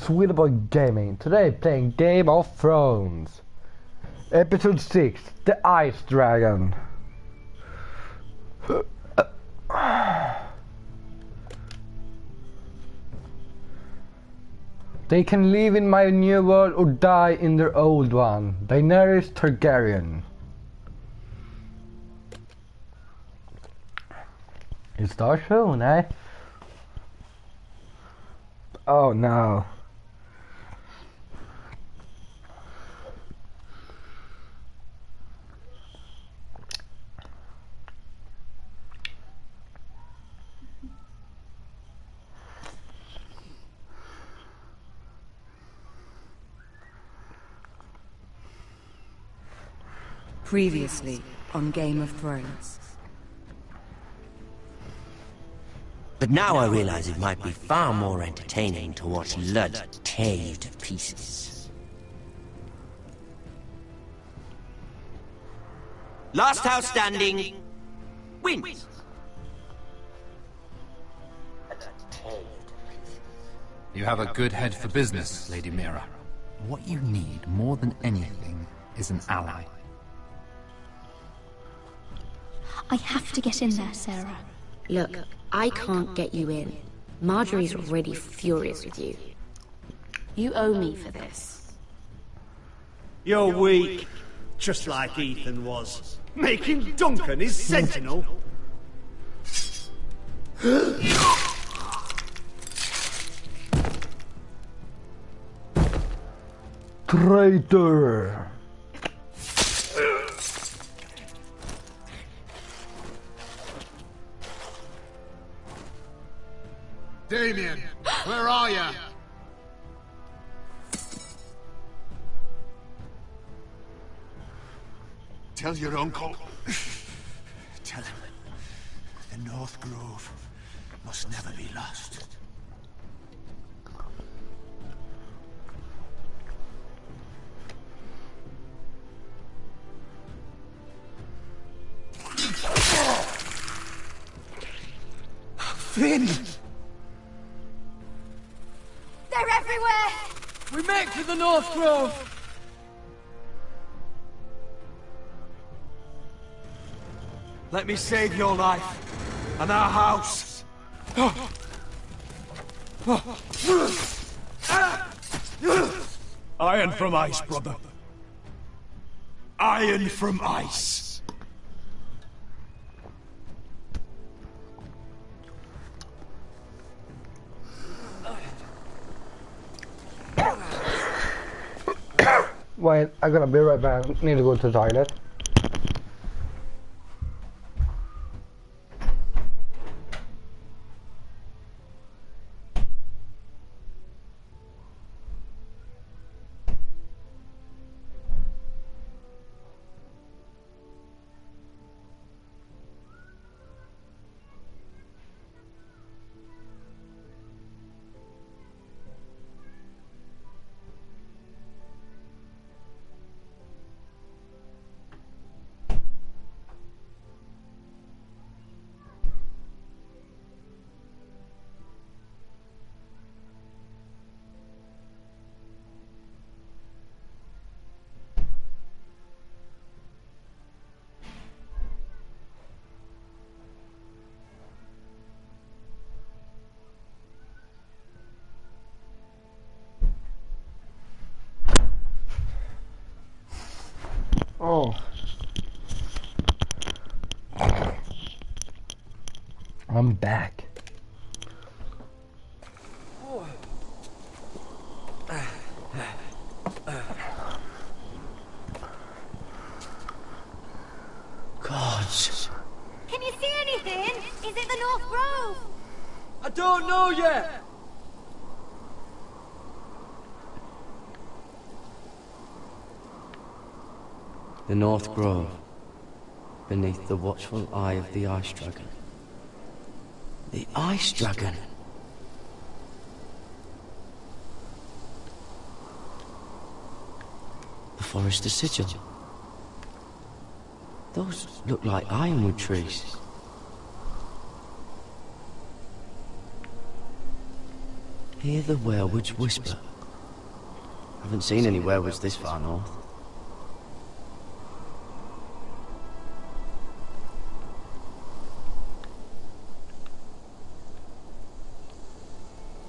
alex-swedenboy gaming. Today playing Game of Thrones. Episode 6, The Ice Dragon. They can live in my new world or die in their old one. Daenerys Targaryen. It starts soon, eh? Oh no. Previously on Game of Thrones. But now I realize it might be far more entertaining to watch Lud tear you to pieces. Last house standing wins. You have a good head for business, Lady Mira. What you need more than anything is an ally. I have to get in there, Sarah. Look, I can't get you in. Marjorie's already furious with you. You owe me for this. You're weak, just like Ethan was, making Duncan his sentinel. Traitor! Damien, where are you? Tell your uncle. Tell him the North Grove must never be lost. Finn! They're everywhere! We make for the North Grove! Let me save your life and our house. Iron from ice, brother. Iron from ice. Wait, I'm gonna be right back. Need to go to the toilet. Oh. I'm back. Gods. Can you see anything? Is it the North Grove? I don't know yet! The North Grove, beneath the watchful eye of the Ice Dragon. The Ice Dragon. The Forester Sigil. Those look like ironwood trees. Hear the whalewoods whisper Haven't seen any werewolves this far north.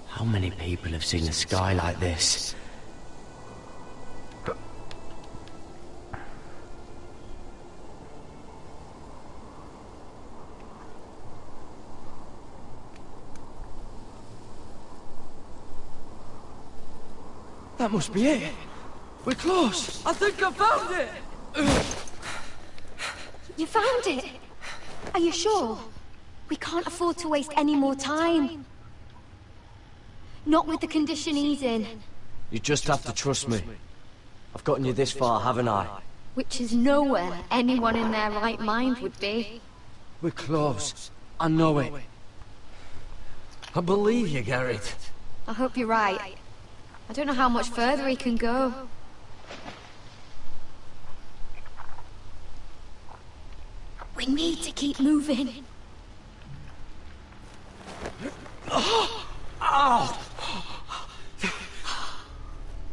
How many people have seen a sky like this? That must be it. We're close. I think I found it. You found it? Are you sure? We can't afford to waste any more time. Not with the condition he's in. You just have to trust me. I've gotten you this far, haven't I? Which is nowhere anyone in their right mind would be. We're close. I know it. I believe you, Garrett. I hope you're right. I don't know how much further he can go. We need to keep moving. Ow!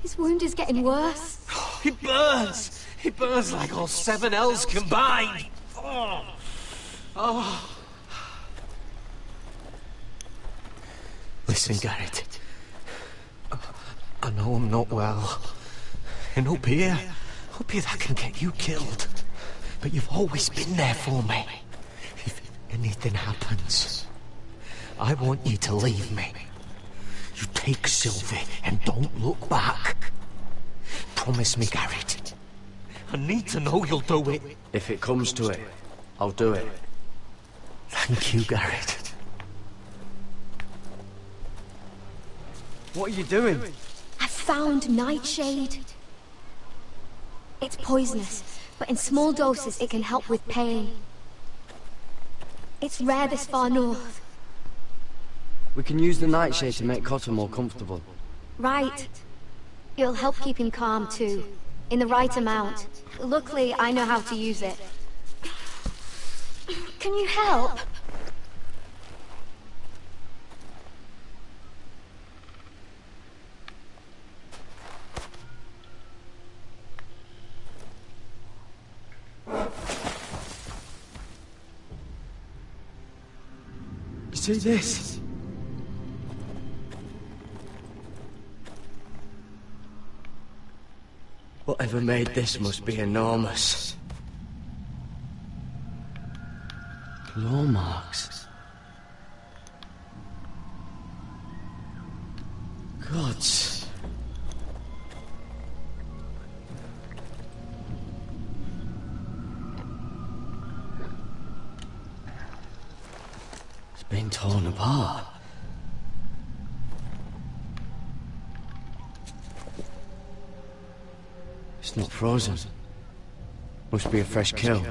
His wound is getting worse. He burns! He burns like all 7 L's combined! Oh. Oh. Listen, Garrett. I know I'm not well. And up here that can get you killed. But you've always been there for me. If anything happens, I want you to leave me. You take Sylvie and don't look back. Promise me, Garrett. I need to know you'll do it. If it comes to it, I'll do it. Thank you, Garrett. What are you doing? I found nightshade. It's poisonous, but in small doses it can help with pain. It's rare this far north. We can use the nightshade to make Cotter more comfortable. Right. It'll help keep him calm too, in the right amount. Luckily, I know how to use it. Can you help? You see this? Whatever made this must be enormous. Claw marks. Gods. It's been torn apart. It's not frozen. Must be a fresh kill.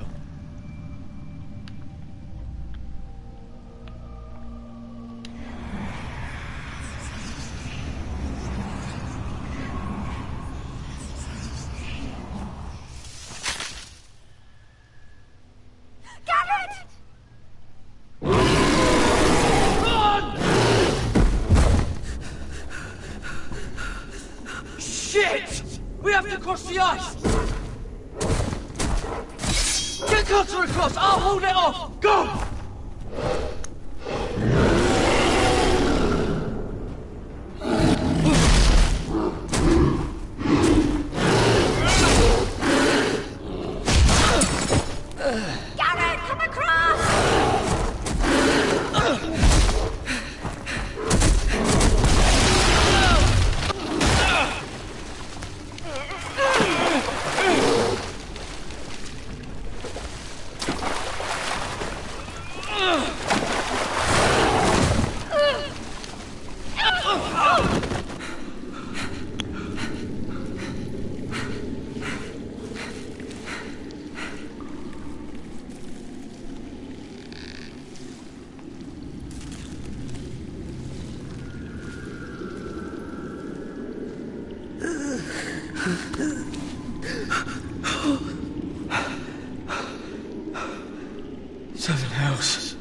Shit! We have to cross the ice! Get Cutter across! I'll hold it off! Go! Garrett, come across! Something else.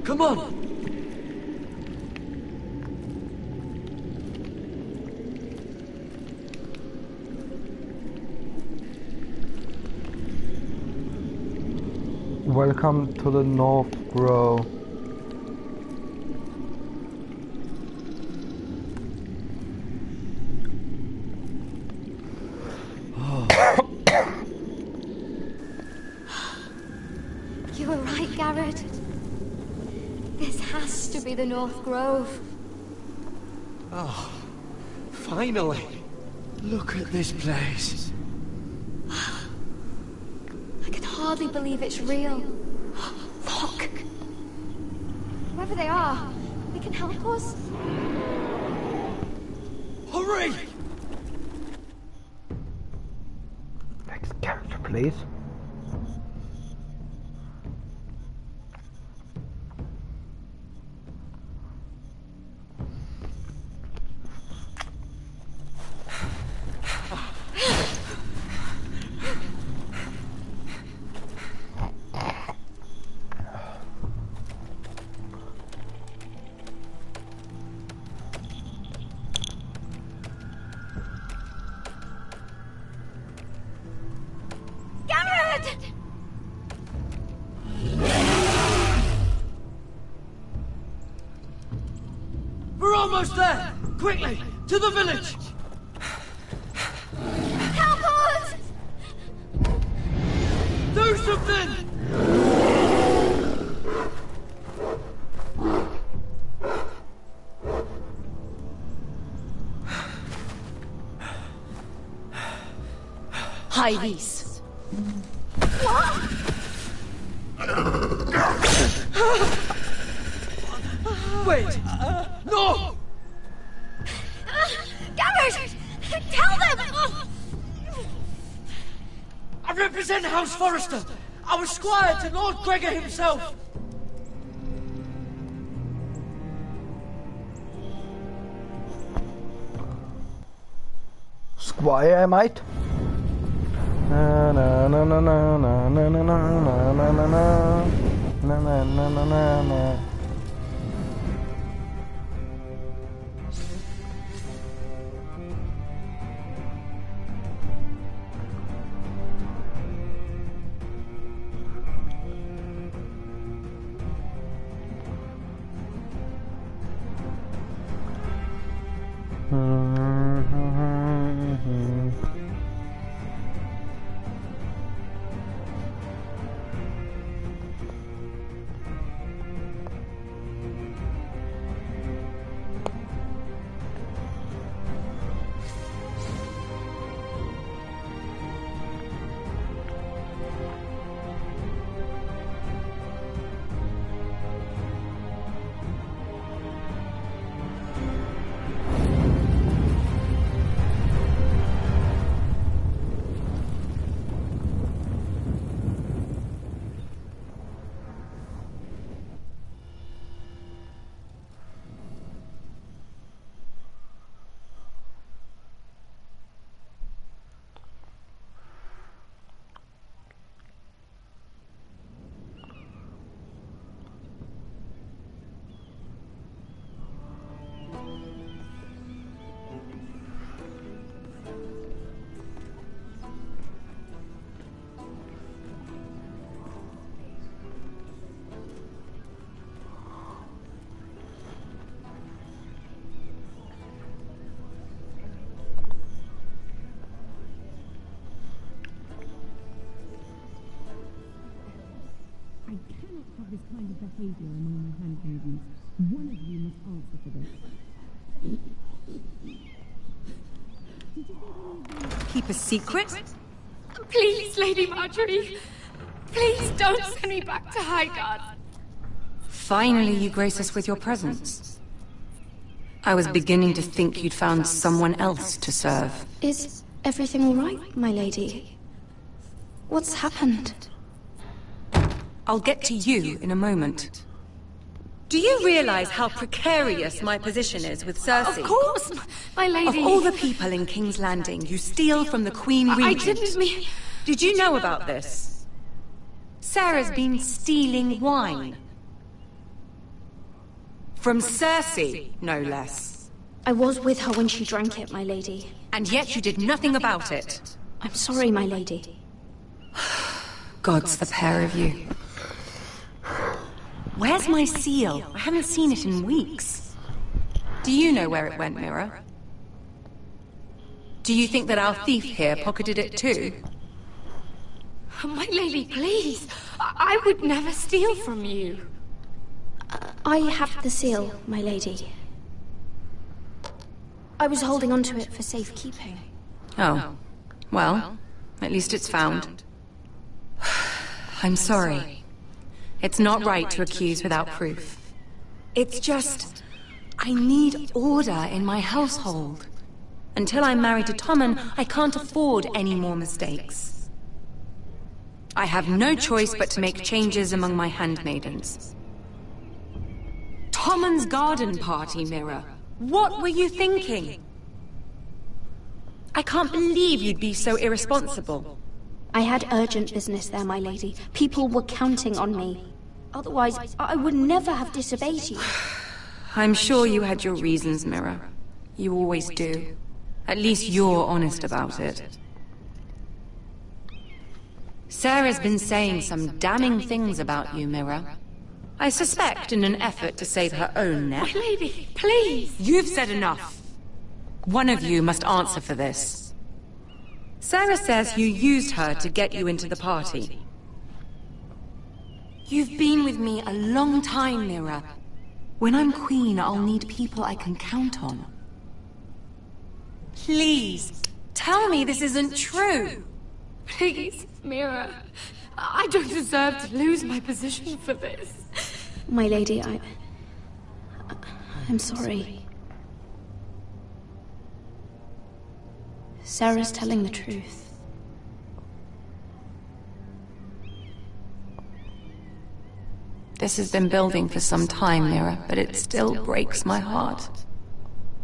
Come on! Welcome to the North Grove. You were right, Garrett. This has to be the North Grove. Oh, finally. Look at this place. I can hardly believe it's real. Look! Whoever they are, they can help us. Hurry! Next character, please. We're almost there! Quickly! To the village! Help us! Do something! Hide these. Wait! No! Garrett! Tell them! I represent House Forrester! I was squire to Lord Gregor himself! Squire, mate. Na na na na na na na na na na na na na na na na na. This kind of behavior among my handmaidens. One of you must answer for this. Keep a secret? Please, Lady Marjorie. Please don't send me back to Highgarden. Finally, you grace us with your presence. I was beginning to think you'd found someone else to serve. Is everything all right, my lady? What's happened? I'll get to you in a moment. Do you realize how precarious my position is with Cersei? Of course, my lady. Of all the people in King's Landing, you steal from the Queen Regent. I didn't mean... Did you know about this? Sarah's been stealing wine. From Cersei, no less. I was with her when she drank it, my lady. And yet you did nothing about it. I'm sorry, my lady. Gods, the pair of you. Where's my seal? I haven't seen it in weeks. Do you know where it went, Mira? Do you think that our thief here pocketed it too? My lady, please. I would never steal from you. I have the seal, my lady. I was holding on to it for safekeeping. Oh. Well, at least it's found. I'm sorry. It's not right to accuse without proof. It's just... I need order in my household. Until I'm married to Tommen, I can't afford any more mistakes. I have no choice but to make changes among my handmaidens. Tommen's garden party, Mira. What were you thinking? I can't believe you'd be so irresponsible. I had urgent business there, my lady. People were counting on me. Otherwise, I would never have disobeyed you. I'm sure you had your reasons, Mira. You always do. At least you're honest about it. Sarah's been saying some damning things about you, Mira. I suspect in an effort to save her own neck. My lady, please! You've said enough. One of you must answer for this. Sarah says you used her to get you into the party. You've been with me a long time, Mira. When I'm queen, I'll need people I can count on. Please, tell me this isn't true. Please, Mira. I don't deserve to lose my position for this. My lady, I'm sorry. Sarah's telling the truth. This has been building for some time, Mira, but it still breaks my heart.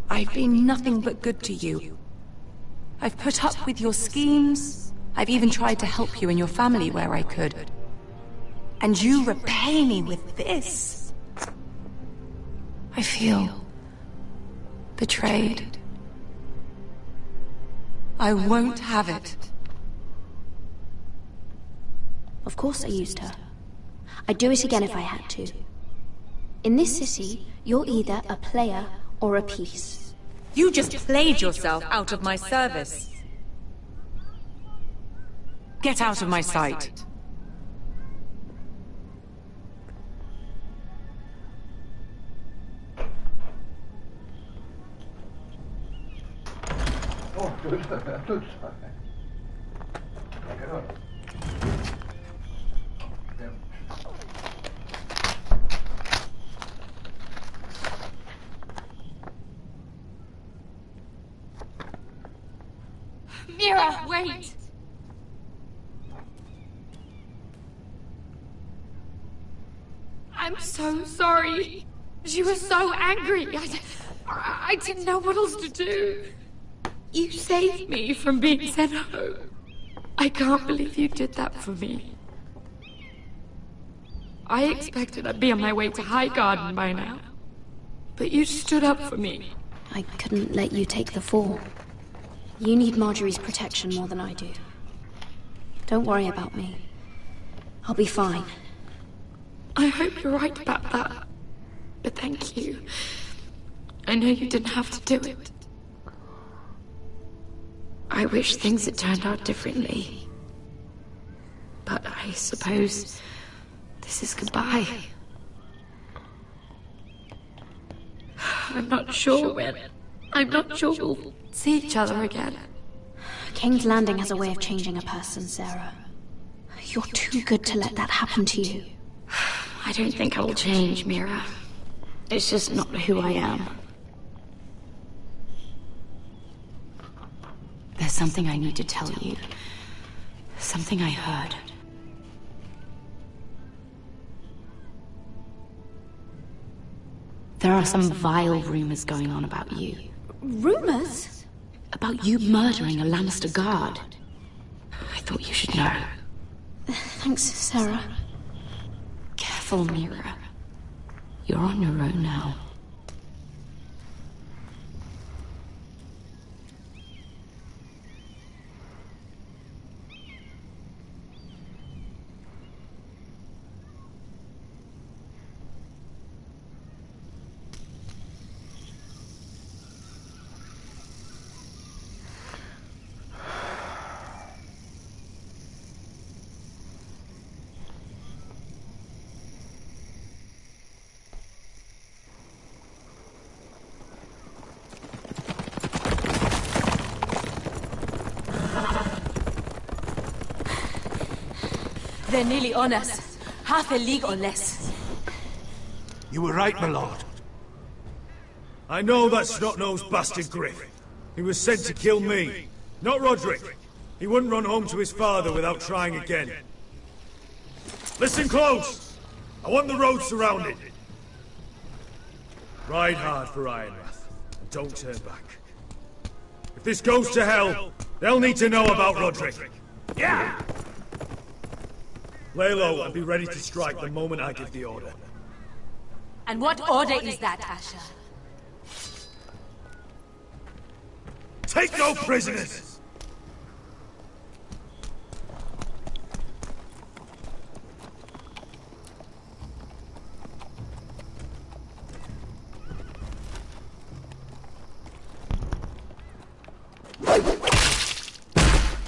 I've been nothing but good to you. I've put up with your schemes. I've even tried to help you and your family where I could. And you repay me with this. I feel betrayed. I won't have it. Of course I used her. I'd do it again if I had to. In this city, you're either a player or a piece. You just played yourself out of my service. Get out of my sight. Oh, good. Mira, wait! I'm so sorry. She was so angry. I didn't know what else to do. You saved me from being sent home. I can't believe you did that for me. I expected I'd be on my way to High Garden by now. But you stood up for me. I couldn't let you take the fall. You need Marjorie's protection more than I do. Don't worry about me. I'll be fine. I hope you're right about that. But thank you. I know you didn't have to do it. I wish things had turned out differently. But I suppose this is goodbye. I'm not sure when. I'm not sure we'll see each other again. King's Landing has a way of changing a person, Sarah. You're too good to let that happen to you. I don't think I will change, Mira. It's just not who I am. There's something I need to tell you. Something I heard. There are some vile rumors going on about you. Rumors? About you murdering a Lannister guard. I thought you should know. Thanks, Sarah. Careful, Mira. You're on your own now. They're nearly on us. Half a league or less. You were right, my lord. I know that snot-nosed bastard Griff. He was sent to kill me, not Roderick. He wouldn't run home to his father without trying again. Listen close! I want the road surrounded. Ride hard for Ironrath, and don't turn back. If this goes to hell, they'll need to know about Roderick. Yeah! Lay low and be ready to strike the moment I give the order. And what order is that, Asher? Take no prisoners!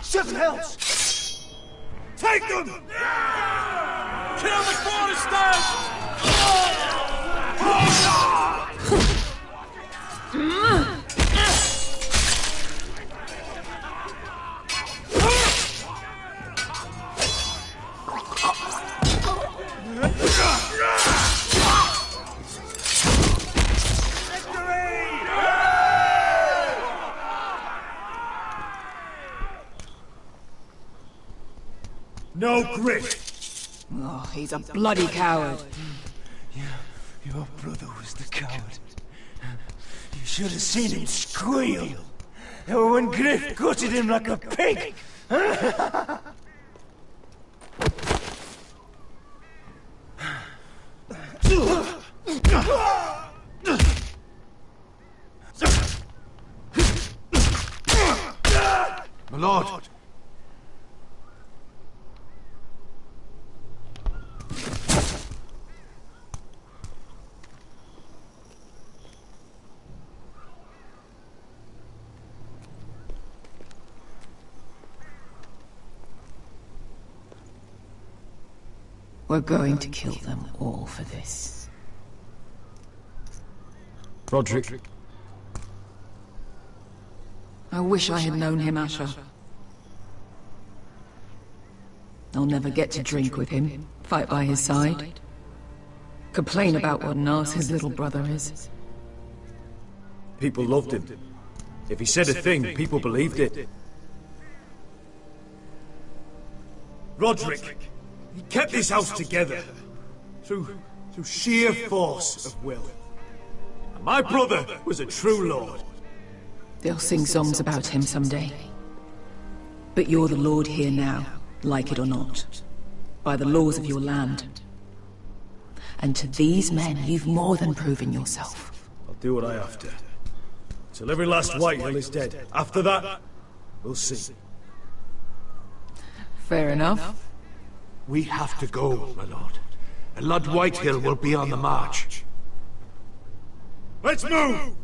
Seven hells! Take them! Kill the Foresters! No Griff! Oh, he's a bloody coward. Your brother was the coward. You should have seen him squeal. When Griff gutted him like a pig. My lord. We're going to kill them all for this. Roderick. I wish I had known him, Asher. I'll never get to drink with him, fight by his side, complain about what an arse his little brother is. People loved him. If he said a thing, people believed it. Roderick, he kept this house together through sheer force of will. And my brother was a true lord. They'll sing songs about him someday. But you're the lord here now, like it or not, by the laws of your land. And to these men, you've more than proven yourself. I'll do what I have to. Till every last Whitehill is dead. After that, we'll see. Fair enough. We have to go, my lord. And Lord Whitehill will be on the march. Let's move!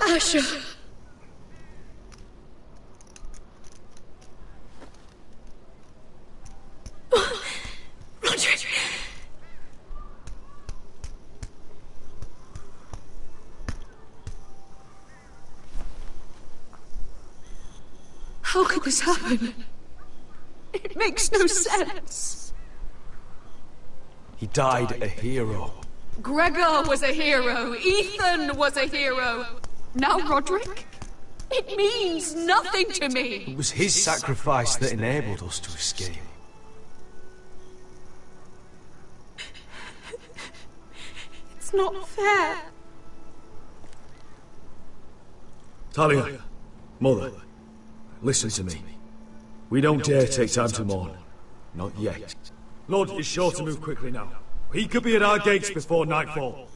Asher! Roderick! How could this happen? It makes no sense. He died a hero. Gregor was a hero. Ethan was a hero. Now Roderick? It means nothing to me! It was his sacrifice that enabled us to escape. It's not fair. Talia, Mother, listen to me. We don't dare take time to mourn. Not yet. Lord is sure to move quickly now. He could be at our gates before nightfall.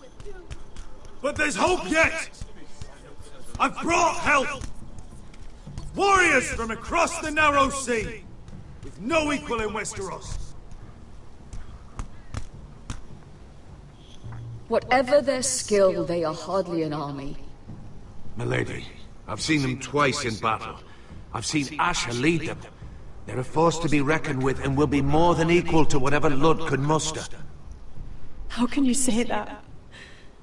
But there's hope yet! I've brought help! Warriors from across the narrow sea, with no equal in Westeros. Whatever their skill, they are hardly an army. Milady, I've seen them twice in battle. I've seen Asher lead them. They're a force to be reckoned with and will be more than equal to whatever Lud could muster. How can you say that?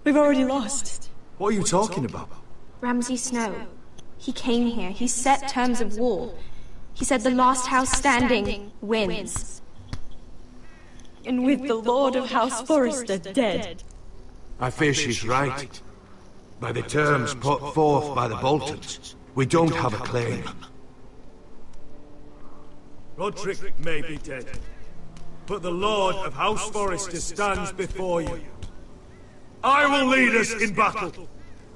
We've already lost. What are you talking about? Ramsay Snow. He came here. He set terms of war. He said the last house standing wins. And with the Lord of House Forrester dead. I fear she's right. By the terms put forth by the Boltons, we don't have a claim. Roderick may be dead, but the Lord of House Forrester stands before you. I will lead us in battle.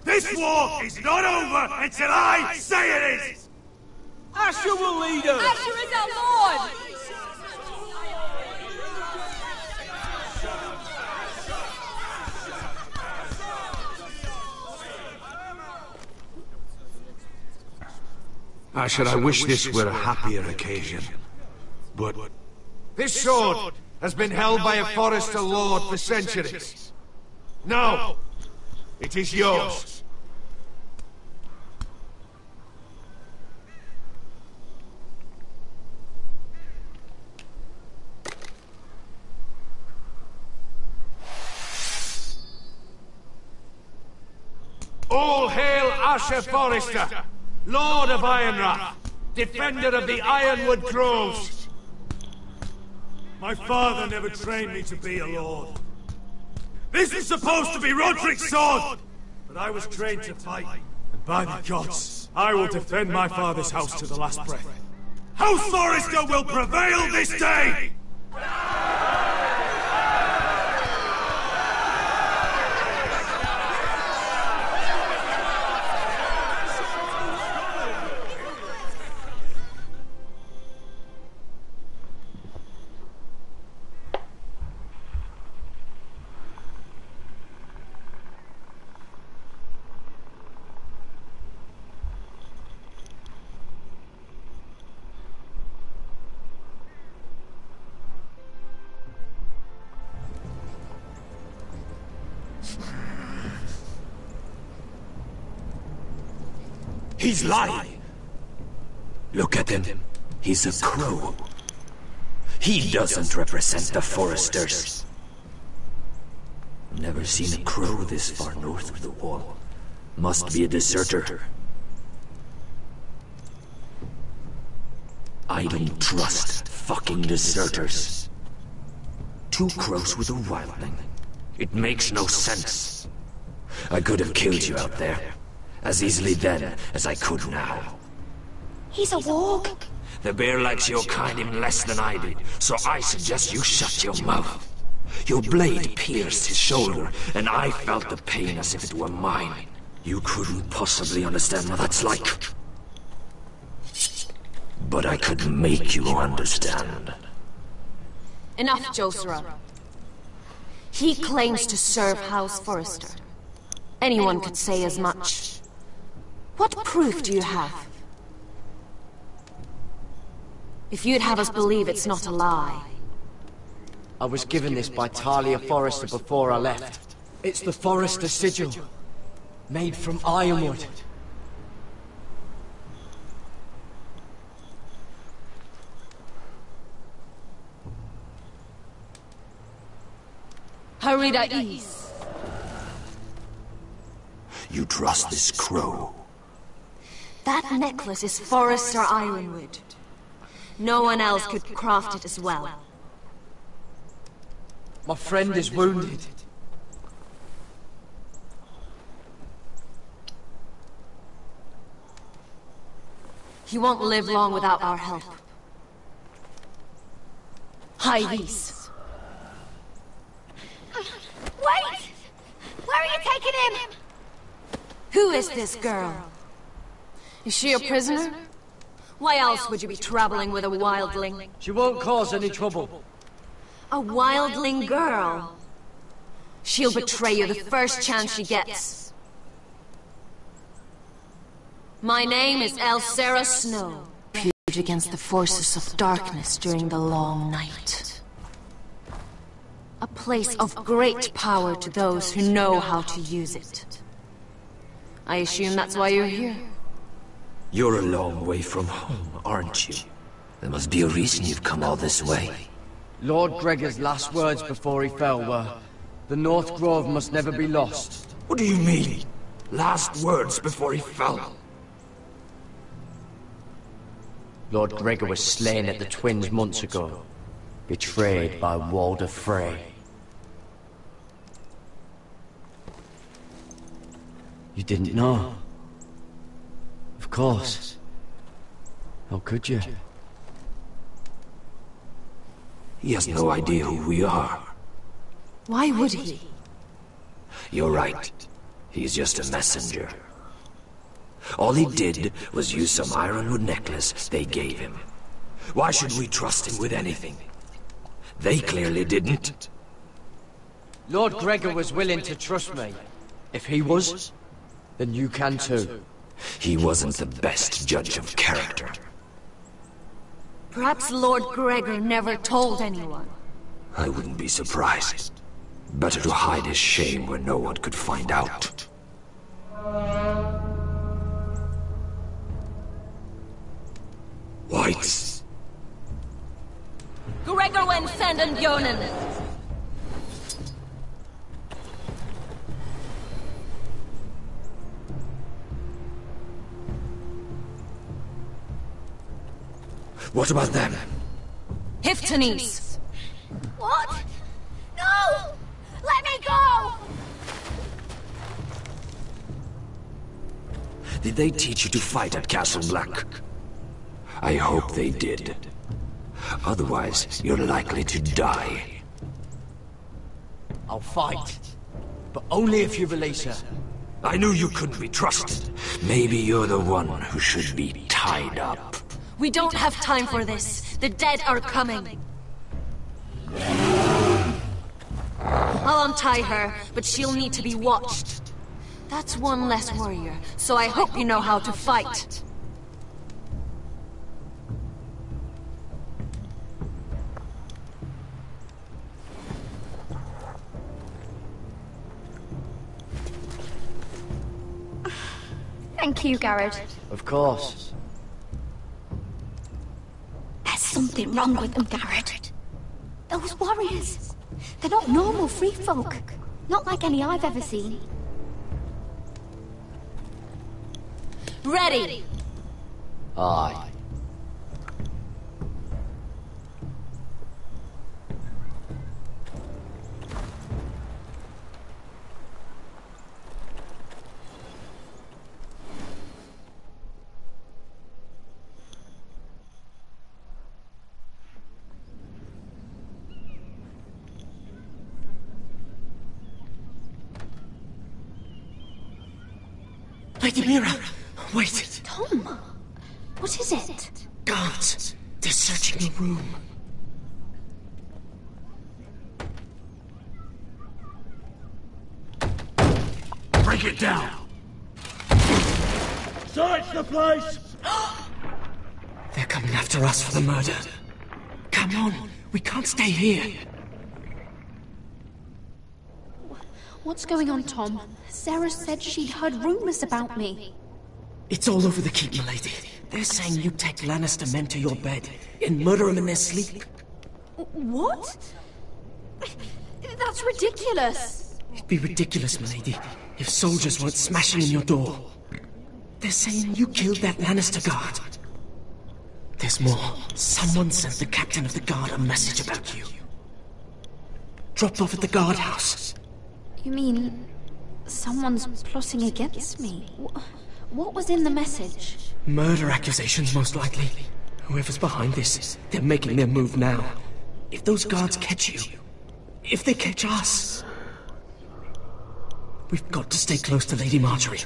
This war is not over until I say it is! Asher will lead us! Asher is our Lord! Asher, I wish this were a happier occasion. But this sword has been held by a Forrester Lord for centuries. Now, it is yours. All hail Asher Forrester, Lord of Ironrath, defender of the Ironwood Groves. My father never trained me to be a lord. This is supposed to be Roderick's sword! But I was trained to fight. And by the gods, I will defend my father's house to the last breath. House Forrester will prevail this day! He's lying. Look at him. He's a crow. He doesn't represent the Foresters. Never seen a crow this far north of the wall. Must be a deserter. I don't trust fucking deserters. 2 crows with a wildling. It makes no sense. I could have killed you out there. As easily then as I could now. He's a warg. The bear likes your kind even less than I did, so I suggest you shut your mouth. Your blade pierced his shoulder, and I felt the pain as if it were mine. You couldn't possibly understand what that's like. But I could make you understand. Enough, Josera. He claims to serve House Forrester. Anyone could say as much. What proof do you have? If you'd have us believe it's not a lie. I was given this by Talia Forrester before I left. It's the Forrester sigil, made from ironwood. Harida East. You trust this crow? That necklace is Forrester Ironwood. No one else could craft it as well. My friend is wounded. He won't live long without our help. Hide these. Wait! Where are you taking him? Who is this girl? Is she a prisoner? Why else would you be traveling with a wildling? She won't cause any trouble. A wildling girl? She'll betray you the first chance she gets. My name is Elsera Snow. Refuge against the forces of darkness during the long night. A place of great power to those who know how to use it. I assume that's why you're here. You're a long way from home, aren't you? There must be a reason you've come all this way. Lord Gregor's last words before he fell were, "The North Grove must never be lost." What do you mean? Last words before he fell? Lord Gregor was slain at the Twins months ago, betrayed by Walder Frey. You didn't know? Of course. How could you? He has no idea who we are. Why would he? You're right. He's just a messenger. All he did was use some ironwood necklace they gave him. Why should we trust him with anything? They clearly didn't. Lord Gregor was willing to trust me. If he was, then you can too. He wasn't the best judge of character. Perhaps Lord Gregor never told anyone. I wouldn't be surprised. Better to hide his shame where no one could find out. Whites. Gregor wen senden Jonen. What about them? Hiftanes. What? No! Let me go! Did they teach you to fight at Castle Black? I hope they did. Otherwise, you're likely to die. I'll fight. But only if you release her. I knew you couldn't be trusted. Maybe you're the one who should be tied up. We don't have time for this. The dead are coming. I'll untie her, but she'll need to be watched. That's one less warrior, so I hope you know how to fight. Thank you, Garrett. Of course. There's something wrong with them, Garrett. Those warriors. They're not normal free folk. Not like any I've ever seen. Ready! Aye. Lady Mira, wait. Tom, what is it? Guards, they're searching the room. Break it down! Search the place! They're coming after us for the murder. Come on, we can't stay here. What's going on, Tom? Sarah said she'd heard rumors about me. It's all over the keep, milady. They're saying you take Lannister men to your bed and murder them in their sleep. What? That's ridiculous. It'd be ridiculous, milady, if soldiers weren't smashing in your door. They're saying you killed that Lannister guard. There's more. Someone sent the captain of the guard a message about you. Dropped off at the guardhouse. You mean someone's plotting against me? What was in the message? Murder accusations, most likely. Whoever's behind this, they're making their move now. If those guards catch you, if they catch us, we've got to stay close to Lady Marjorie.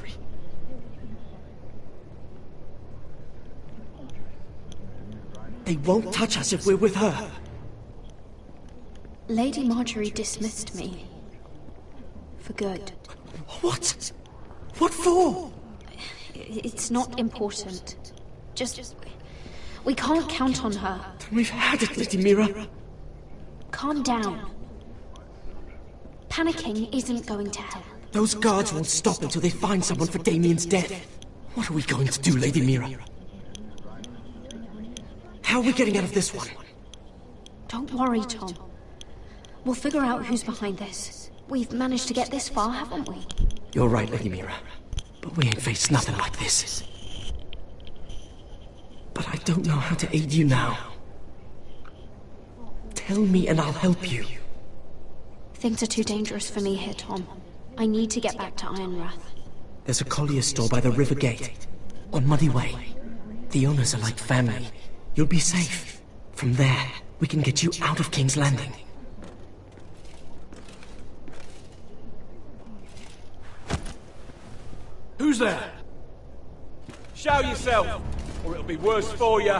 They won't touch us if we're with her. Lady Marjorie dismissed me. For good. What? What for? It's not important. Just... we can't count on her. We've had it, Lady Mira. Calm down. Panicking isn't going to help. Those guards won't stop until they find someone for Damien's death. What are we going to do, Lady Mira? How are we getting out of this one? Don't worry, Tom. We'll figure out who's behind this. We've managed to get this far, haven't we? You're right, Lady Mira. But we ain't faced nothing like this. But I don't know how to aid you now. Tell me and I'll help you. Things are too dangerous for me here, Tom. I need to get back to Ironrath. There's a collier store by the river gate. On Muddy Way. The owners are like family. You'll be safe. From there, we can get you out of King's Landing. Who's there? Show yourself, or it'll be worse for you.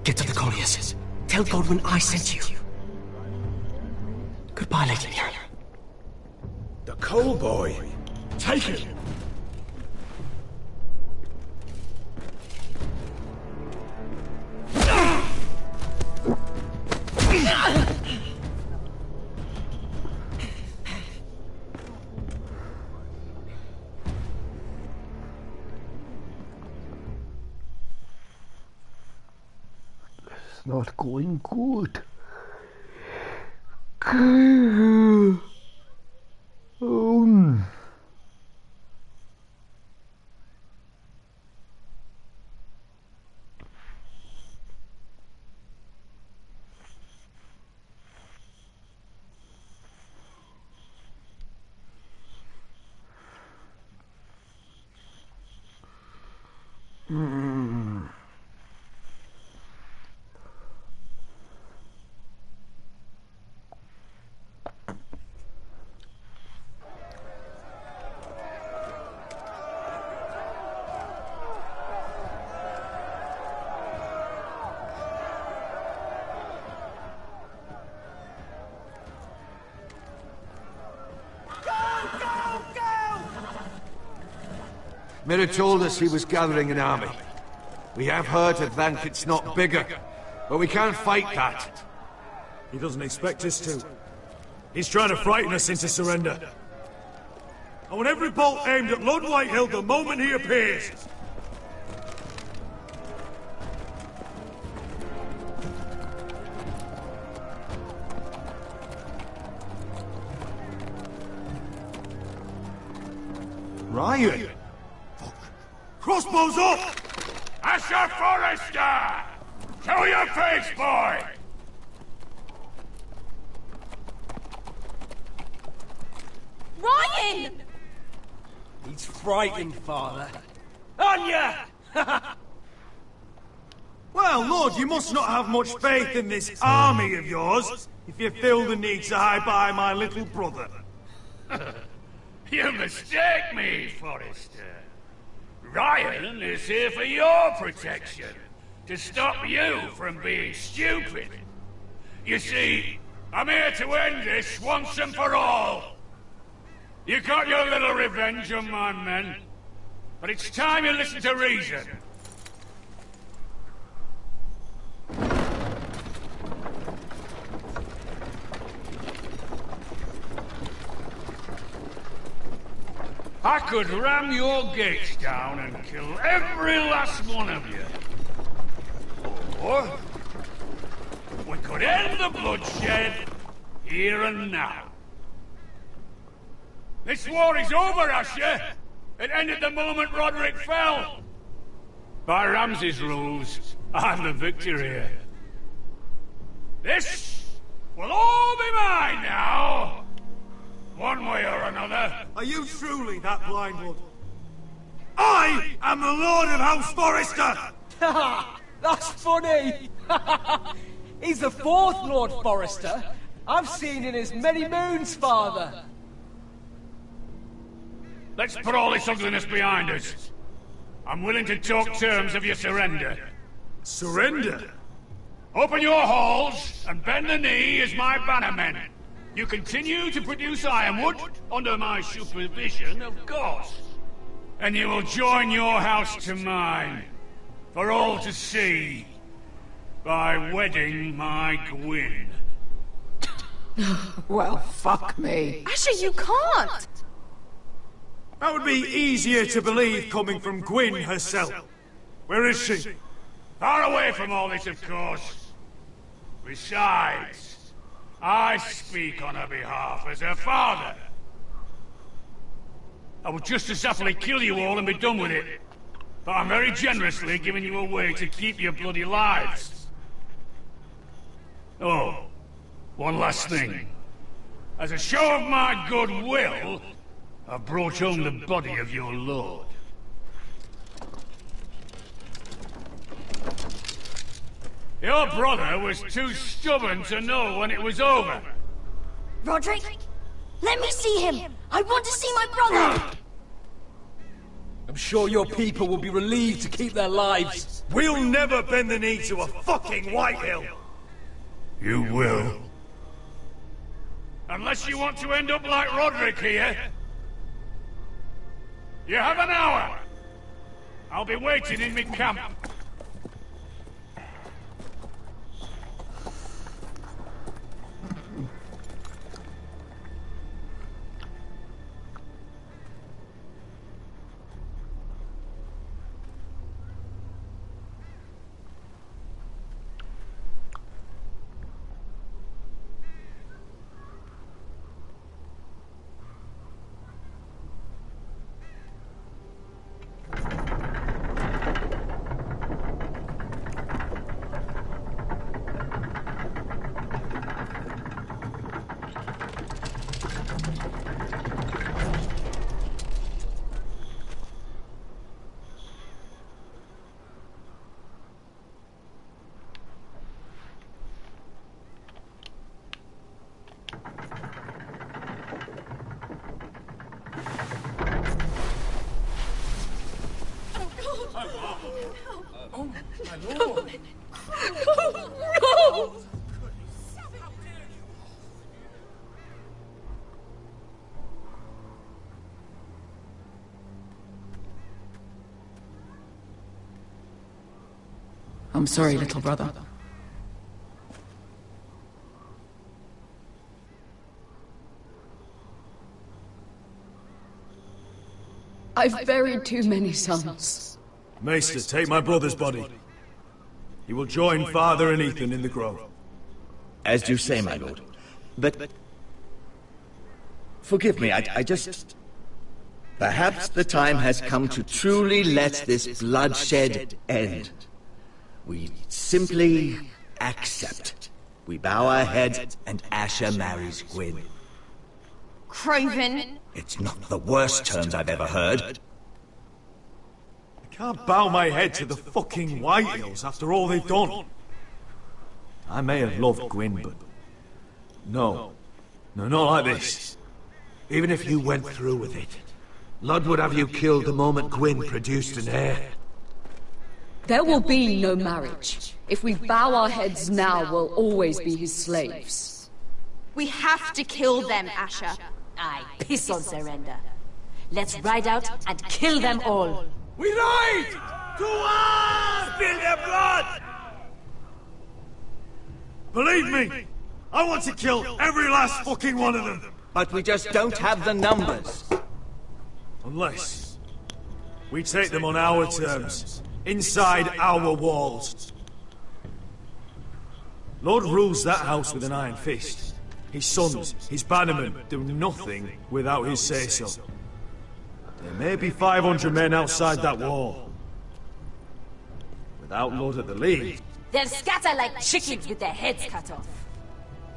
Get to the colliers. Tell Godwin I sent you. Goodbye, Lady Mira. The coal boy. Take him. It's not going good. Mira told us he was gathering an army. We have heard to think it's not bigger, but we can't fight that. He doesn't expect us to. He's trying to frighten us into surrender. I want every bolt aimed at Lord Whitehill the moment he appears. Ryan! Crossbows up! Asher Forrester! Show your face, boy! Ryan! He's frightened, Father. On ya! Well, Lord, you must not have much faith in this army of yours, if you feel the need to hide behind my little brother. You mistake me, Forrester. Ryan is here for your protection, to stop you from being stupid. You see, I'm here to end this once and for all. You got your little revenge on my men, but it's time you listen to reason. I could ram your gates down and kill every last one of you. Or we could end the bloodshed here and now. This war is over, Asher. It ended the moment Roderick fell. By Ramsay's rules, I have the victory here. This will all be mine now. One way or another. Are you truly that blind, Lord? I am the Lord of House Forrester! That's funny! He's the fourth Lord Forrester I've seen in as many moons, Father. Let's put all this ugliness behind us. I'm willing to talk terms of your surrender. Surrender? Open your halls and bend the knee as my bannermen. You continue to produce ironwood, under my supervision, of course. And you will join your house to mine, for all to see, by wedding my Gwyn. Well, fuck me. Asher, you can't! That would be easier to believe coming from Gwyn herself. Where is she? Far away from all this, of course. Besides, I speak on her behalf as her father. I would just as happily kill you all and be done with it. But I'm very generously giving you a way to keep your bloody lives. Oh, one last thing. As a show of my goodwill, I've brought home the body of your lord. Your brother was too stubborn to know when it was over. Roderick, let me see him. I want to see my brother. I'm sure your people will be relieved to keep their lives. We'll never bend the knee to a fucking Whitehill. You will. Unless you want to end up like Roderick here. You have an hour. I'll be waiting in my camp. Oh, my lord! No! I'm sorry, little brother. I've buried too many sons. Maester, take my brother's body. He will join Father and Ethan in the grove. As you say, my lord. But... forgive me, I just... Perhaps the time has come to truly let this bloodshed end. We simply accept. We bow our heads and Asher marries Gwyn. Craven! It's not the worst terms I've ever heard. I can't bow my head to the fucking Whitehills after all they've done. I may have loved Gwyn, but... No. No, not like this. Even if you went through with it, Lud would have you killed the moment Gwyn produced an heir. There will be no marriage. If we bow our heads now, we'll always be his slaves. We have to kill them, Asher. I piss on surrender. Let's ride out and kill them all. We ride! To arms! Spill their blood! Believe me, I want to kill every last fucking one of them. But we just don't have the numbers. Unless we take them on our terms, inside our walls. Lord rules that house with an iron fist. His sons, his bannermen, do nothing without his say-so. There may be 500 men outside that wall. Without Lord at the lead... They'll scatter like chickens with their heads cut off.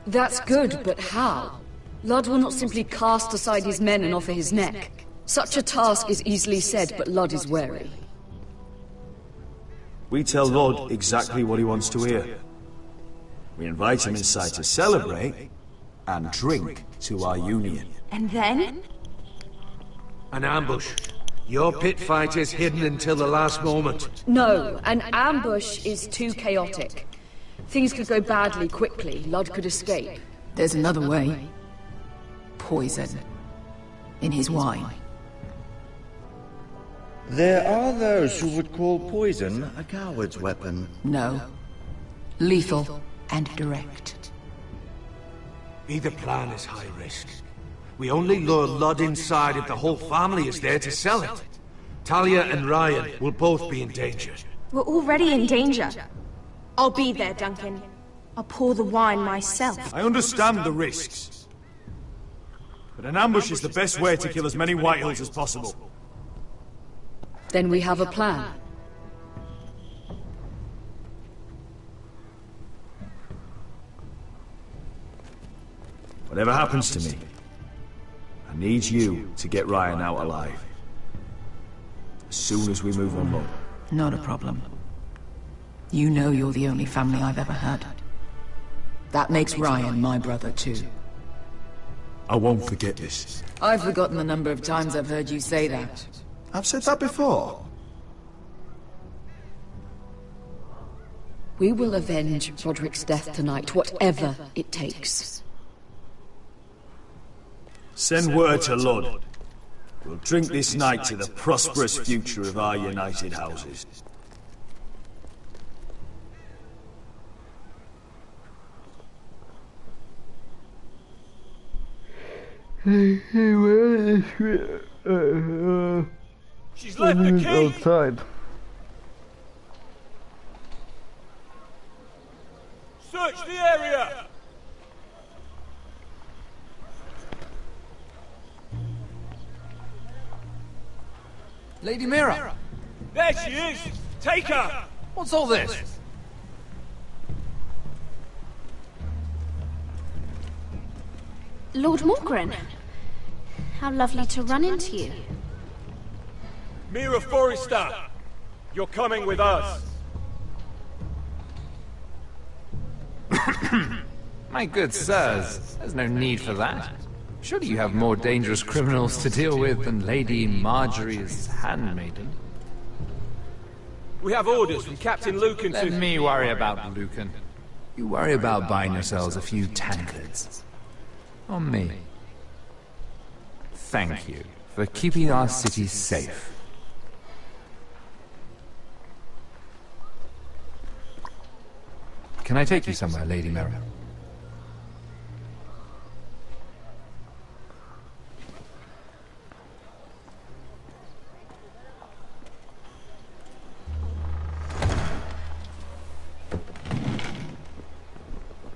That's good, but how? Ludd will not simply cast aside his men and offer his neck. Such a task is easily said, but Ludd is wary. We tell Ludd exactly what he wants to hear. We invite him inside to celebrate and drink to our union. And then? An ambush. Your pit fight is hidden until the last moment. No, an ambush is too chaotic. Things could go badly quickly. Ludd could escape. There's another way. Poison. In his wine. There are those who would call poison a coward's weapon. No. Lethal and direct. Either plan is high risk. We only lure Ludd inside if the whole family is there to sell it. Talia and Ryan will both be in danger. We're already in danger. I'll be there, Duncan. I'll pour the wine myself. I understand the risks. But an ambush is the best way to kill as many Whitehills as possible. Then we have a plan. Whatever happens to me, I need you to get Ryan out alive. As soon as we move on Ludd. Not a problem. You know you're the only family I've ever had. That makes Ryan my brother too. I won't forget this. I've forgotten the number of times I've heard you say that. I've said that before. We will avenge Roderick's death tonight, whatever it takes. Send word to Ludd. We'll drink this night to the prosperous future of our united houses. She's left the key! Outside. Search the area! Lady Mira! There she is! Take her! What's all this? Lord Morgren. How lovely to run into you. Mira Forrester! You're coming with us! My good sirs, there's no need for that. Surely you have more dangerous criminals to deal with than Lady Marjorie's handmaiden. We have orders from Captain Lucan to... Let me worry about Lucan. You worry about buying yourselves a few tankards. On me. Thank you for keeping our city safe. Can I take you somewhere, Lady Mira?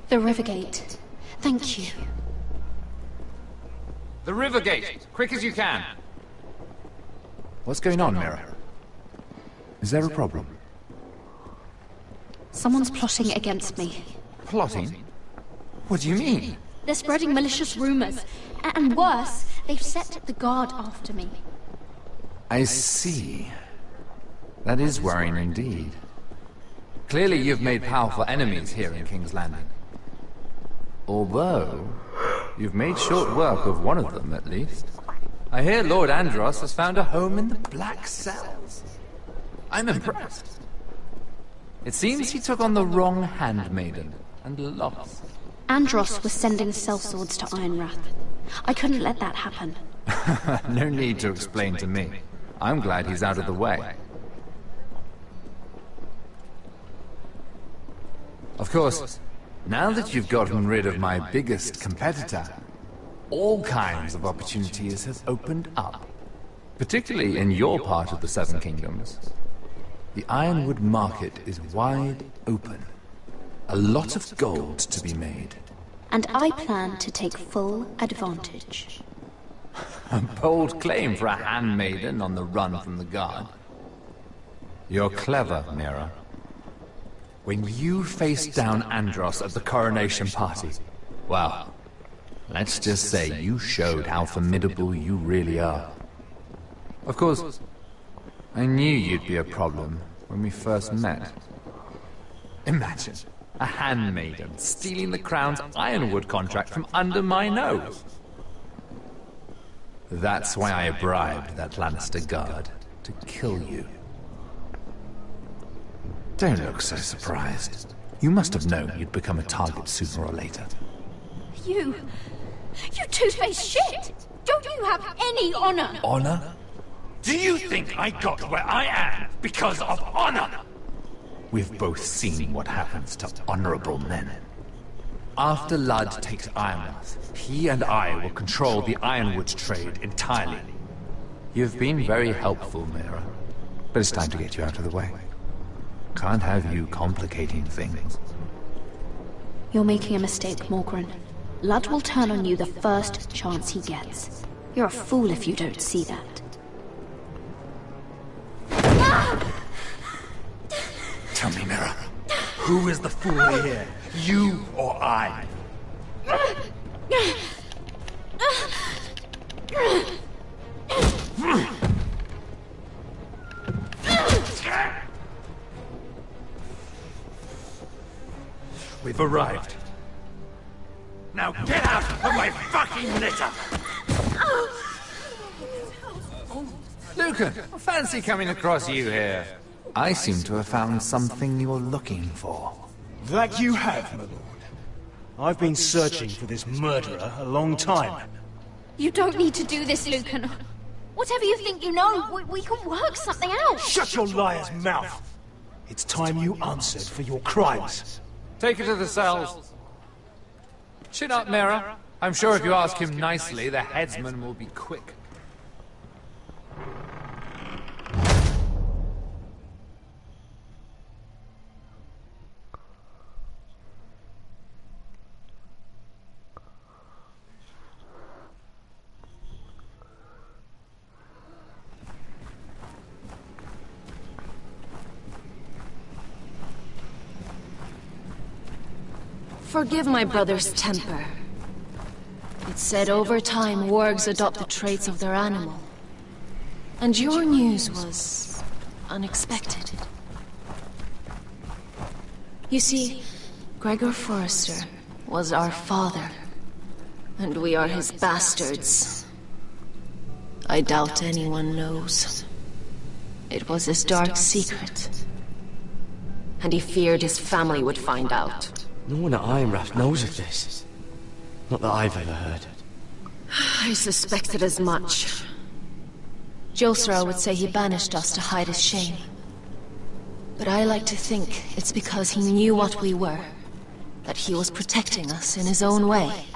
The Rivergate. Thank you. The Rivergate! Quick as you can! What's going on, Mira? Is there a problem? Someone's plotting against me. Plotting? What do you mean? They're spreading malicious rumors. And worse, they've set the guard after me. I see. That is worrying indeed. Clearly you've made powerful enemies here in King's Landing. Although, you've made short work of one of them, at least. I hear Lord Andros has found a home in the Black Cells. I'm impressed. It seems he took on the wrong handmaiden, and lost. Andros was sending sellswords to Ironrath. I couldn't let that happen. No need to explain to me. I'm glad he's out of the way. Of course, now that you've gotten rid of my biggest competitor, all kinds of opportunities have opened up. Particularly in your part of the Seven Kingdoms. The Ironwood market is wide open. A lot of gold to be made. And I plan to take full advantage. A bold claim for a handmaiden on the run from the guard. You're clever, Mira. When you faced down Andros at the coronation party, Well, let's just say you showed how formidable you really are. Of course, I knew you'd be a problem when we first met. Imagine a handmaiden stealing the crown's ironwood contract from under my nose. That's why I bribed that Lannister guard to kill you. Don't look so surprised. You must have known you'd become a target sooner or later. You two-faced shit! Don't you have any honor? Honor? Do you think I got where I am because of honor? We've both seen what happens to honorable men. After Ludd takes Ironmouth, he and I will control the ironwood trade entirely. You've been very helpful, Mira, but it's time to get you out of the way. Can't have you complicating things. You're making a mistake, Morgryn. Ludd will turn on you the first chance he gets. You're a fool if you don't see that. Tell me, Mira, who is the fool here? You or I? We've arrived. Now get out of my fucking litter! Lucan, fancy coming across you here. I seem to have found something you're looking for. That you have, my lord. I've been searching for this murderer a long time. You don't need to do this, Lucan. Whatever you think you know, we can work something out. Shut your liar's mouth! It's time you answered for your crimes. Take her to the cells. Chin up, Mira. I'm sure if you ask him nicely, the headsman will be quick. Forgive my brother's temper. It's said over time wargs adopt the traits of their animal. And your news was unexpected. You see, Gregor Forrester was our father, and we are his bastards. I doubt anyone knows. It was his dark secret, and he feared his family would find out. No one at Ironraft knows of this. Not that I've ever heard. I suspected as much. Josra would say he banished us to hide his shame. But I like to think it's because he knew what we were, that he was protecting us in his own way.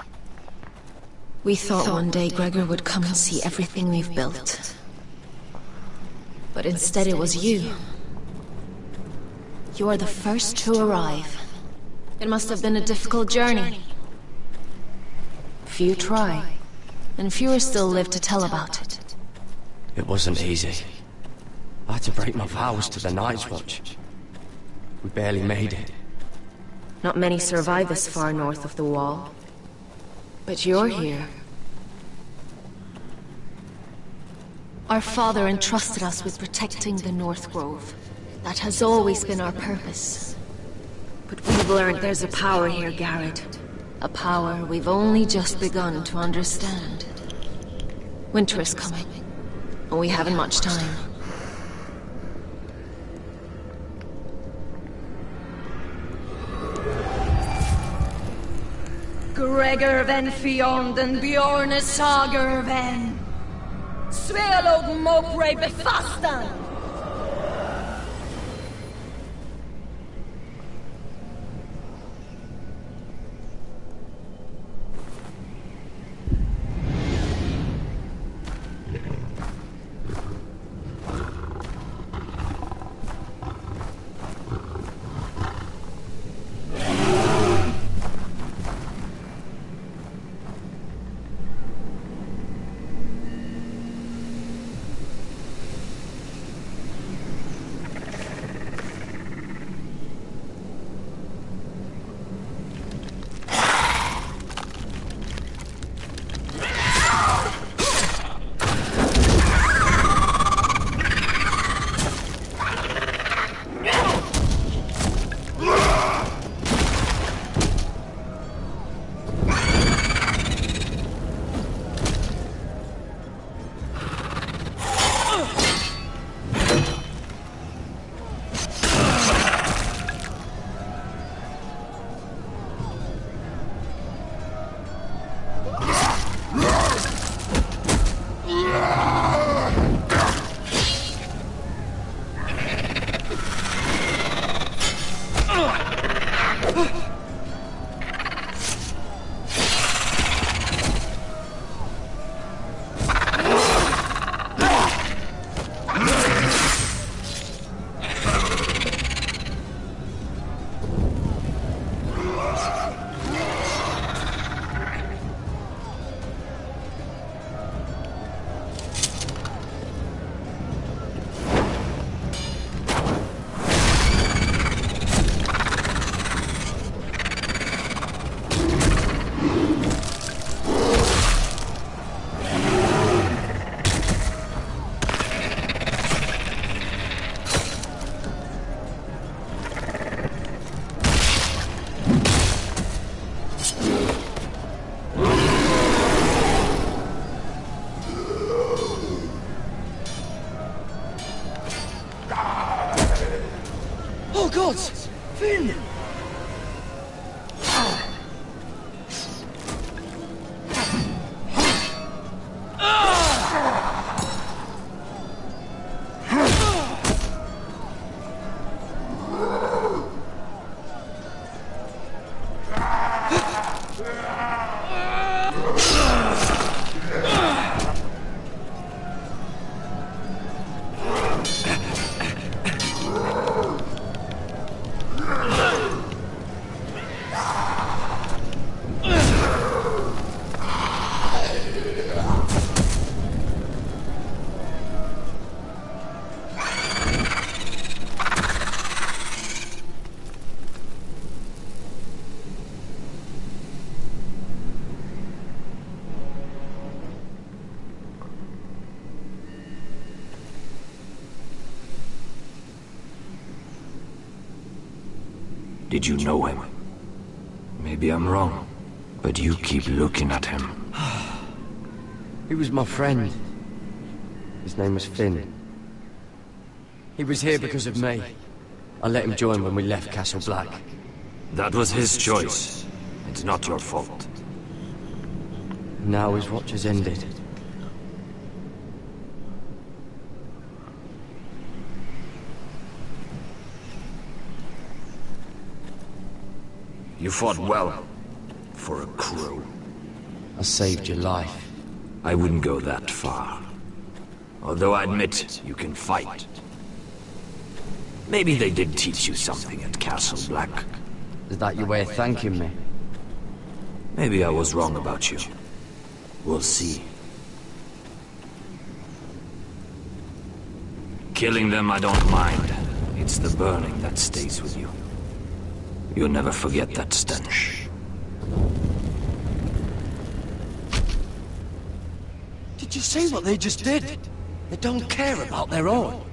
We thought one day Gregor would come and see everything we've built. But instead it was you. You are the first to arrive. It must have been a difficult journey. Few try, and fewer still live to tell about it. It wasn't easy. I had to break my vows to the Night's Watch. We barely made it. Not many survive this far north of the Wall. But you're here. Our father entrusted us with protecting the North Grove. That has always been our purpose. But we've learned there's a power here, Garrett. A power we've only just begun to understand. Winter is coming, and we haven't much time. Gregor ven Fionden Bjorne Sager ven Svealog Mopre Befastan. Oh God! Finn! Did you know him? Maybe I'm wrong, but you keep looking at him. He was my friend. His name was Finn. He was here because of me. I let him join when we left Castle Black. That was his choice. It's not your fault. Now his watch has ended. You fought well. For a crow. I saved your life. I wouldn't go that far. Although I admit, you can fight. Maybe they did teach you something at Castle Black. Is that your way of thanking me? Maybe I was wrong about you. We'll see. Killing them I don't mind. It's the burning that stays with you. You'll never forget that stench. Did you see what they just did? They don't care about their own.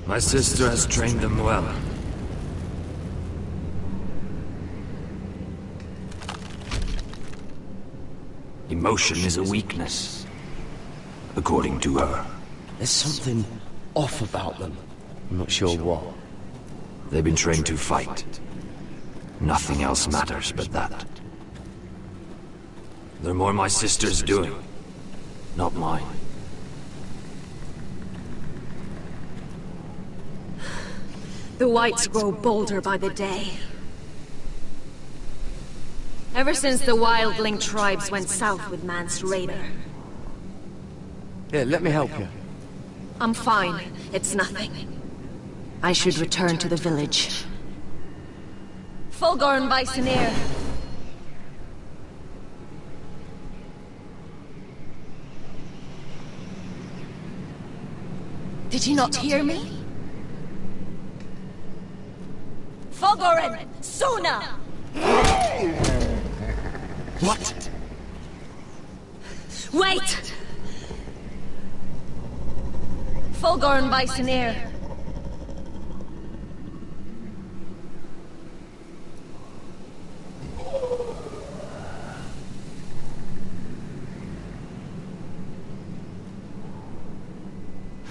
My sister has trained them well. Emotion is a weakness, according to her. There's something off about them. I'm not sure what. They've been trained to fight. Nothing else matters but that. They're more my sister's doing, not mine. The whites grow bolder by the day. Ever since the wildling tribes went south with Mance Raider. Here, let me help you. I'm fine. It's nothing. I should return to the village. Fulgorn by Sinir. Did you not hear me? Fulgorn! Suna! What? Wait! Fulgorn by Sinir.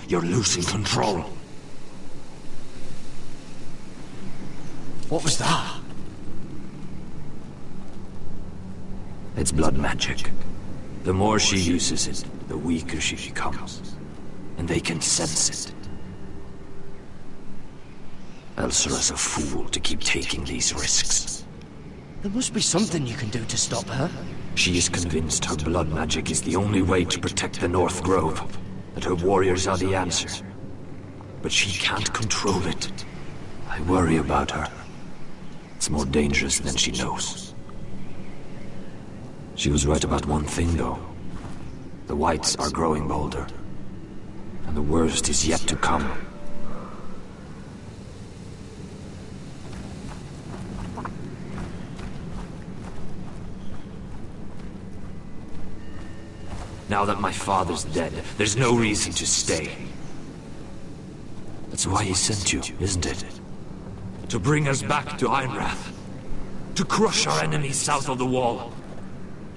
You're losing control. What was that? It's blood magic. The more she uses it, the weaker she becomes. And they can sense it. Elsera's a fool to keep taking these risks. There must be something you can do to stop her. She is convinced her blood magic is the only way to protect the North Grove. That her warriors are the answer. But she can't control it. I worry about her. It's more dangerous than she knows. She was right about one thing, though. The whites are growing bolder. And the worst is yet to come. Now that my father's dead, there's no reason to stay. That's why he sent you, isn't it? To bring us back to Ironrath. To crush our enemies south of the Wall.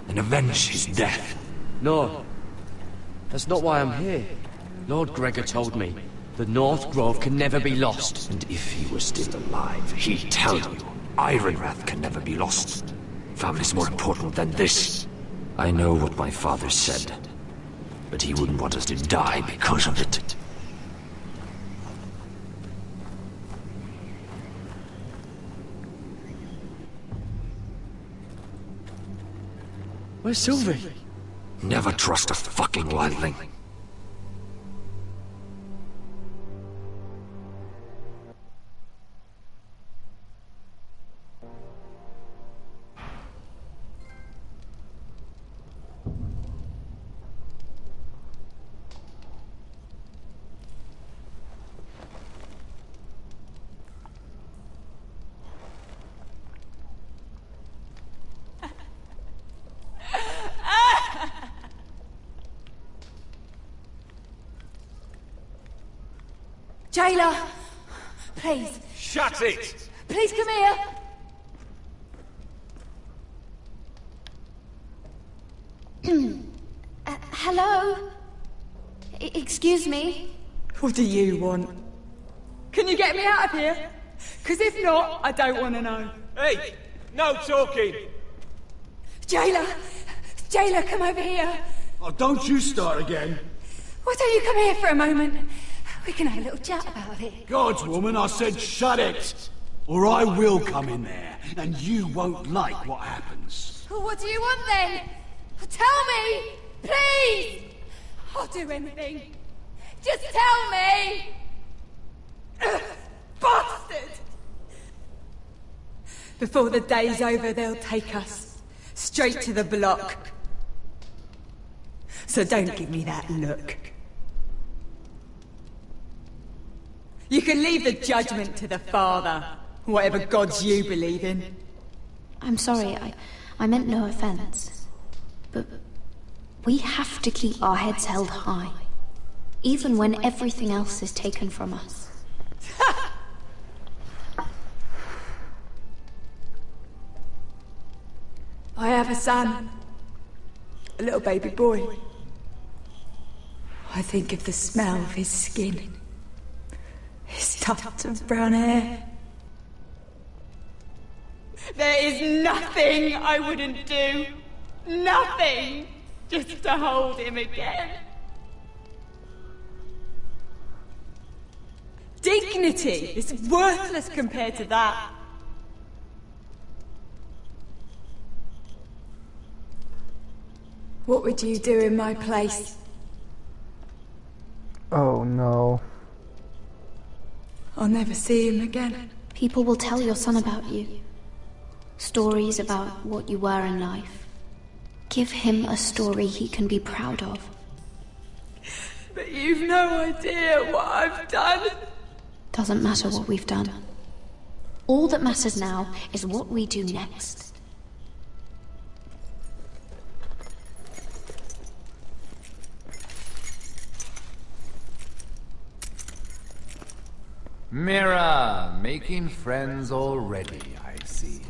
And avenge his death. No. That's not why I'm here. Lord Gregor told me, the North Grove can never be lost. And if he were still still alive, he'd tell you Ironrath can never be lost. Family's more important than this. I know what my father said, but he wouldn't want us to die because of it. Where's Sylvie? Never trust a fucking wildling. Jailer! Please. Shut it! Please come here! Hello? Excuse me? What do you want? Can you get me out of here? Because if not, I don't want to know. Hey! No talking! Jailer! Jailer, come over here! Oh, don't you start again. Why don't you come here for a moment? We can have a little chat about it. Gods, woman, I said shut it! Or I will come in there, and you won't like what happens. Well, what do you want then? Tell me! Please! I'll do anything. Just tell me! Bastard! Before the day's over, they'll take us straight to the block. So don't give me that look. You can leave the judgment to the Father, whatever gods you believe in. I'm sorry, I meant no offense. But we have to keep our heads held high, even when everything else is taken from us. I have a son, a little baby boy. I think of the smell of his skin, his tufts of brown hair. There is nothing I wouldn't do. Nothing! Just to hold him again. Dignity is worthless compared to that. What would you do in my place? Oh no. I'll never see him again. People will tell your son about you. Stories about what you were in life. Give him a story he can be proud of. But you've no idea what I've done. Doesn't matter what we've done. All that matters now is what we do next. Mira, making friends already, I see.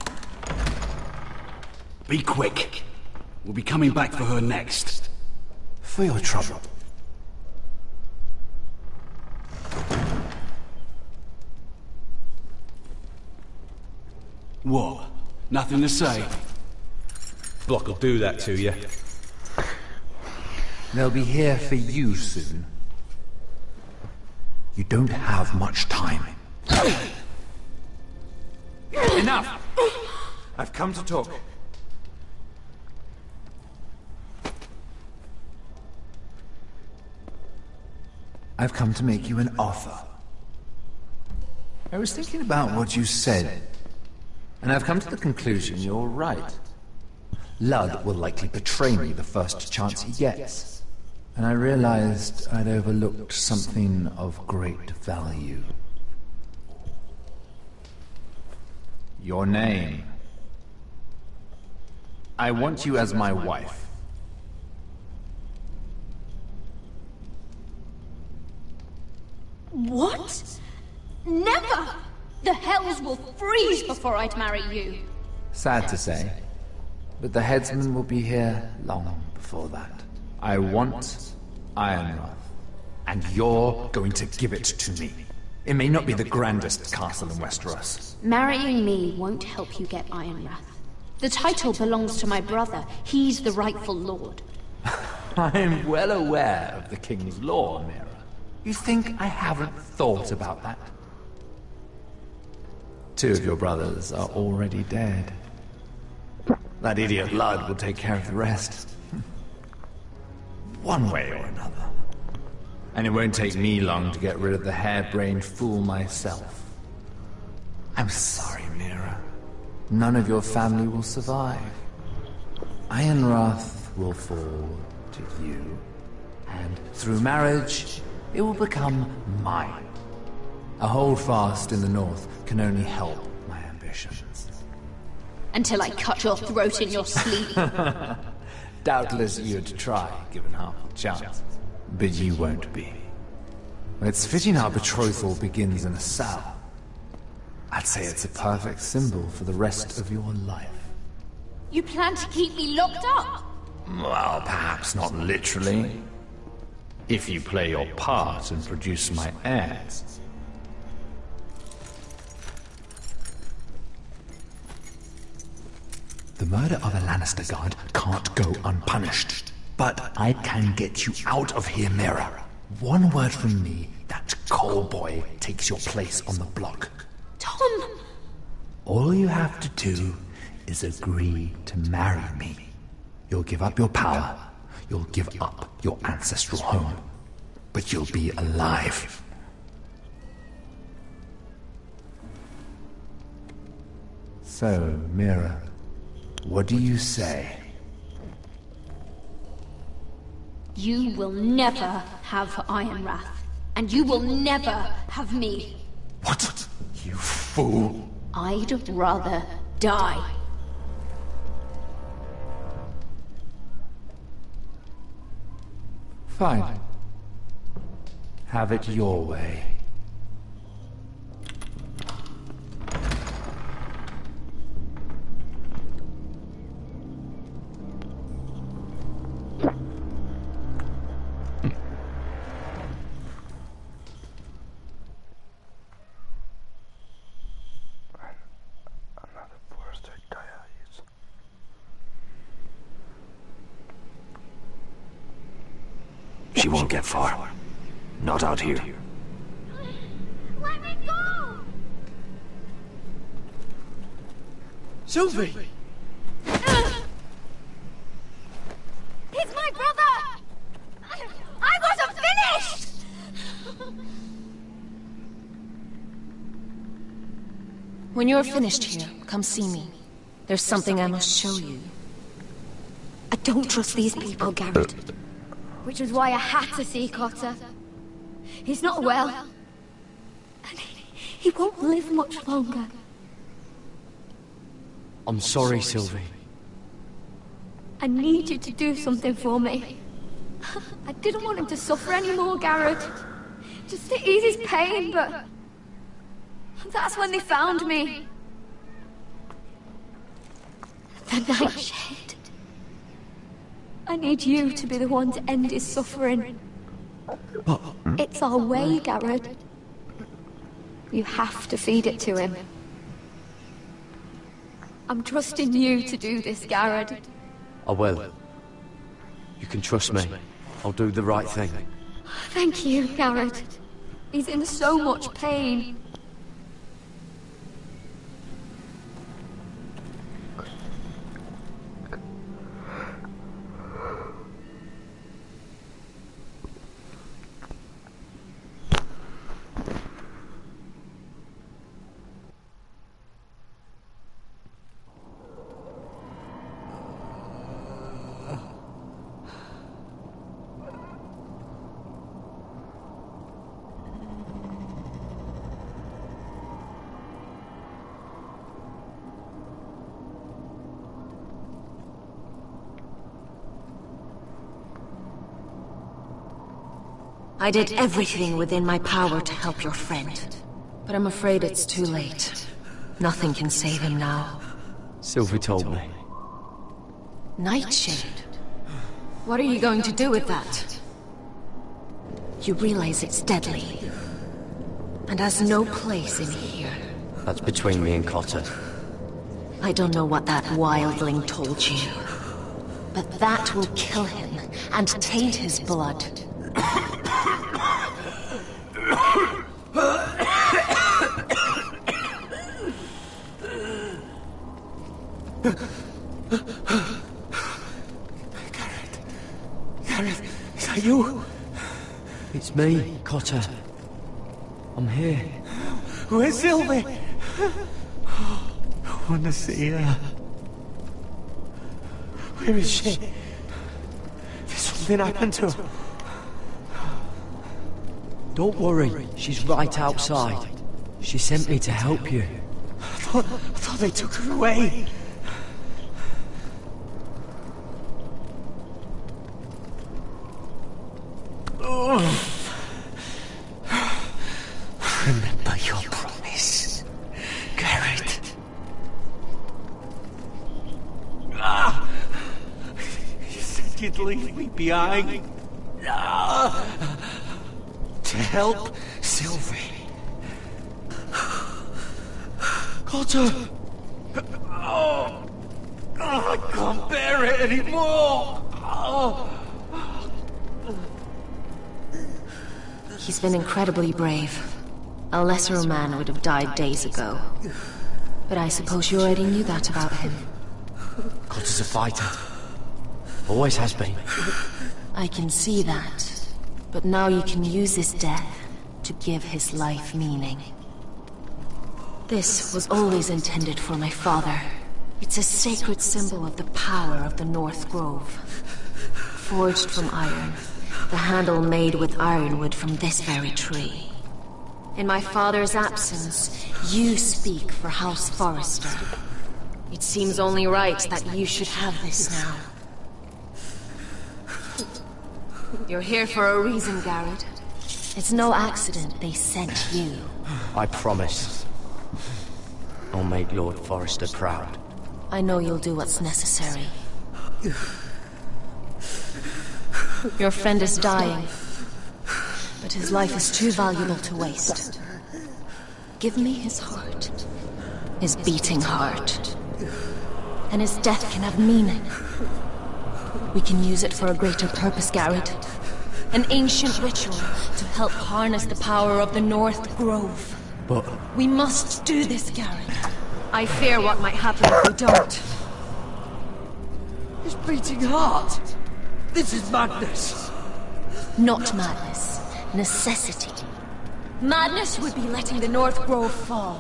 Be quick. We'll be coming back for her next. For your trouble. What? Nothing to say? Block will do that to you. They'll be here for you soon. You don't have much time. Enough! I've come to talk. I've come to make you an offer. I was thinking about what you said, and I've come to the conclusion you're right. Ludd will likely betray me the first chance he gets, and I realized I'd overlooked something of great value. Your name. I want you as my wife. What? Never! The hells will freeze before I'd marry you. Sad to say, but the headsman will be here long before that. I want Ironrath, and you're going to give it to me. It may not be the grandest castle in Westeros. Marrying me won't help you get Ironrath. The title belongs to my brother. He's the rightful lord. I am well aware of the king's law, Mira. You think I haven't thought about that? 2 of your brothers are already dead. That idiot Lud will take care of the rest. One way or another. And it won't take me long to get rid of the harebrained fool myself. I'm sorry, Mira. None of your family will survive. Ironrath will fall to you. And through marriage, it will become mine. A holdfast in the north can only help my ambitions. Until I cut your throat in your sleep. Doubtless you'd try, given half a chance. But you won't be. It's fitting our betrothal begins in a cell. I'd say it's a perfect symbol for the rest of your life. You plan to keep me locked up? Well, perhaps not literally. If you play your part and produce my heirs. The murder of a Lannister guard can't go unpunished. But I can get you out of here, Mira. One word from me, that coal boy takes your place on the block. Tom! All you have to do is agree to marry me. You'll give up your power. You'll give up your ancestral home. But you'll be alive. So, Mira, what do you say? You will never have Ironrath. And you will never have me. What? You fool! I'd rather die. Fine. Have it your way. She won't get far. Not out here. Let me go! Sylvie! He's my brother! I wasn't finished! When you're finished here, come see me. There's something I must show you. I don't trust these people, Garrett. Which was why I had to see Cotter. He's not well. And he won't live much longer. I'm sorry, Sylvie. I need you to do something for me. I didn't want him to suffer anymore, Garrett. Just to ease his pain, but... that's when they found me. The Nightshade. I need you to be the one to end his suffering. It's our way, Garrett. You have to feed it to him. I'm trusting you to do this, Garrett. I will. You can trust me. I'll do the right thing. Thank you, Garrett. He's in so much pain. I did everything within my power to help your friend. But I'm afraid it's too late. Nothing can save him now. Sylvie told me. Nightshade? What are you going to do with that? You realize it's deadly. and has no place in here. That's between me and Cotter. I don't know what that wildling told you, but that will kill him and taint his blood. Gareth, is that you? It's me, Cotter. I'm here. Where's Sylvie? I want to see her. Where is she? Did something happen to her? Don't worry, she's right outside. She sent me to help you. I thought they took her away. Remember your promise, Garrett. You said you'd leave me behind. To help Sylvie. Cotter! I can't bear it anymore! He's been incredibly brave. A lesser man would have died days ago. But I suppose you already knew that about him. Cotter's a fighter. Always has been. I can see that. But now you can use his death to give his life meaning. This was always intended for my father. It's a sacred symbol of the power of the North Grove. Forged from iron, the handle made with ironwood from this very tree. In my father's absence, you speak for House Forrester. It seems only right that you should have this now. You're here for a reason, Garrett. It's no accident they sent you. I promise. I'll make Lord Forrester proud. I know you'll do what's necessary. Your friend is dying, but his life is too valuable to waste. Give me his heart. His beating heart. And his death can have meaning. We can use it for a greater purpose, Garrett. An ancient ritual to help harness the power of the North Grove. But... we must do this, Garrett. I fear what might happen if we don't. His beating heart! This is madness! Not madness. Necessity. Madness would be letting the North Grove fall.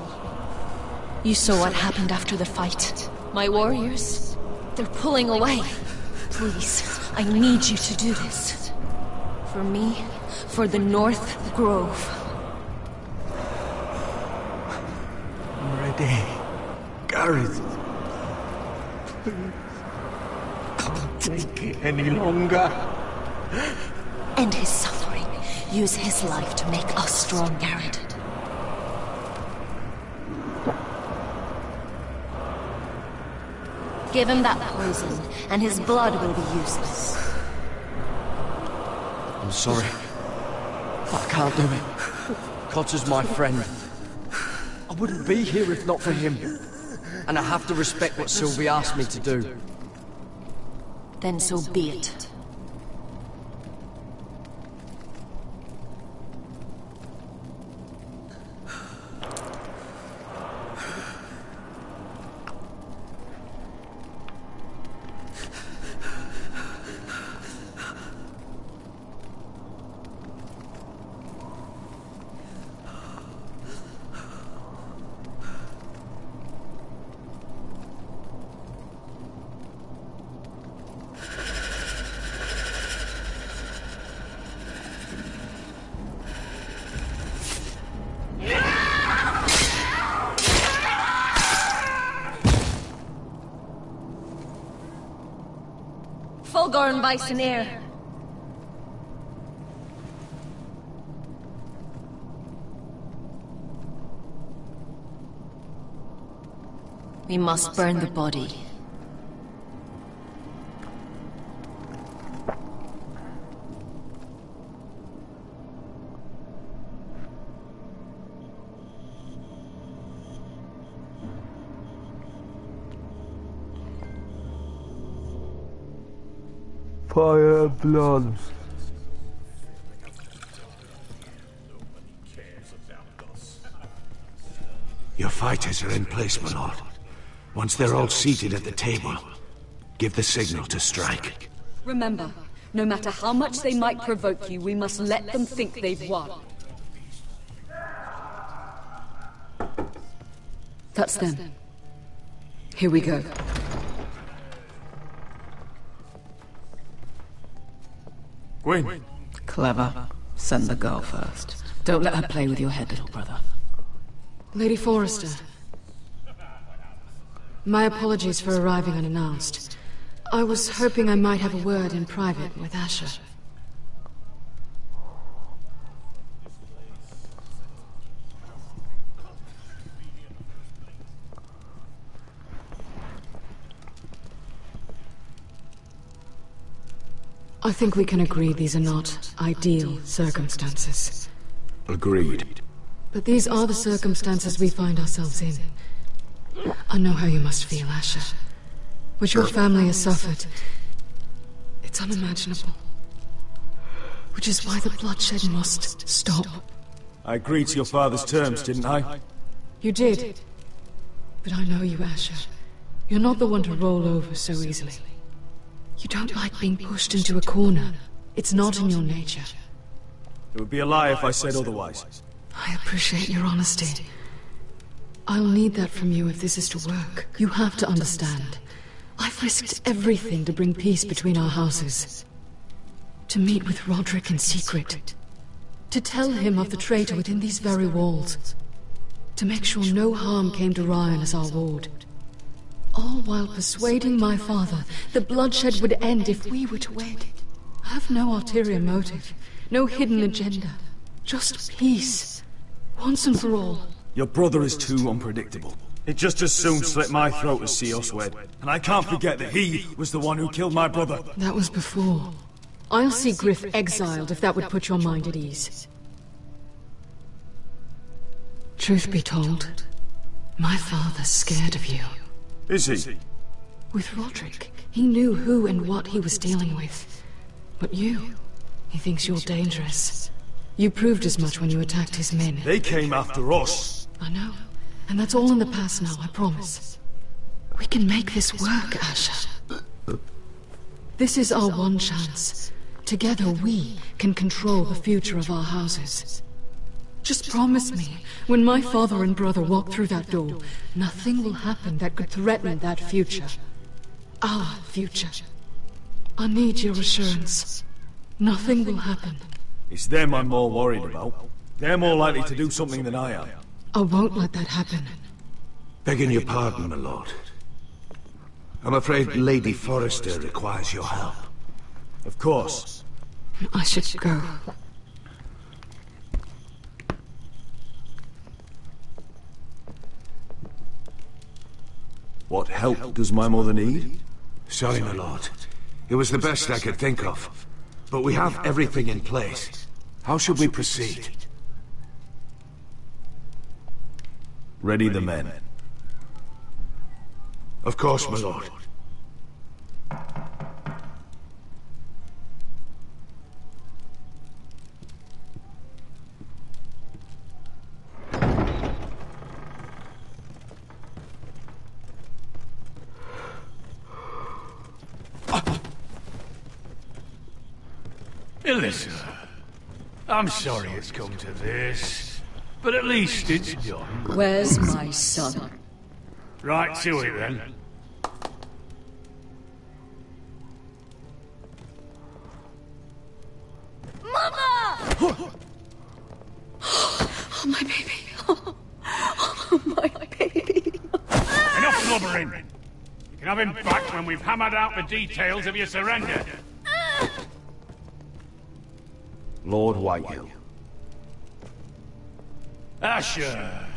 You saw what happened after the fight. My warriors, they're pulling away. Please, I need you to do this. For me, for the North Grove. I'm ready. Gareth. Can't take it any longer. End his suffering. Use his life to make us strong, Garrett. Give him that poison, and his blood will be useless. I'm sorry. I can't do it. Cotter's my friend. I wouldn't be here if not for him. And I have to respect what Sylvie asked me to do. Then so be it. Fulgorn by Sinir. We must burn the body. Fire and blood. Your fighters are in place, my lord. Once they're all seated at the table, give the signal to strike. Remember, no matter how much they might provoke you, we must let them think they've won. That's them. Here we go. Gwyn. Clever. Send the girl first. Don't let her play with your head, little brother. Lady Forrester. My apologies for arriving unannounced. I was hoping I might have a word in private with Asher. I think we can agree these are not ideal circumstances. Agreed. But these are the circumstances we find ourselves in. I know how you must feel, Asher. What your family has suffered, it's unimaginable. Which is why the bloodshed must stop. I agreed to your father's terms, didn't I? You did. But I know you, Asher. You're not the one to roll over so easily. You don't like being pushed into a corner. It's not in your nature. It would be a lie if I said otherwise. I appreciate your honesty. I'll need that from you if this is to work. You have to understand. I've risked everything to bring peace between our houses. To meet with Roderick in secret. To tell him of the traitor within these very walls. To make sure no harm came to Ryan as our ward. All while persuading my father the bloodshed would end if we were to wed. I have no ulterior motive. No hidden agenda. Just peace. Once and for all. Your brother is too unpredictable. He'd just as soon slit my throat as see us wed. And I can't forget that he was the one who killed my brother. That was before. I'll see Griff exiled if that would put your mind at ease. Truth be told, my father's scared of you. Is he? With Roderick, he knew who and what he was dealing with. But you, he thinks you're dangerous. You proved as much when you attacked his men. They came after us. I know. And that's all in the past now, I promise. We can make this work, Asher. This is our one chance. Together we can control the future of our houses. Just promise me, when my father and brother walk through that door, nothing will happen that could threaten that future. Our future. I need your assurance. Nothing will happen. It's them I'm more worried about. They're more likely to do something than I am. I won't let that happen. Begging your pardon, my lord. I'm afraid Lady Forrester requires your help. Of course. I should go. What help does my mother need? Sorry, my lord. It was the best I could think of. But we have everything in place. How should we proceed? Ready the men. Of course, my lord. Elissa, I'm sorry it's come to this, but at least it's done. Where's my son? Right to it, then. Mama! Oh, my baby. Oh, my baby. Enough blubbering. You can have him back when we've hammered out the details of your surrender. Lord Whitehill. Asher.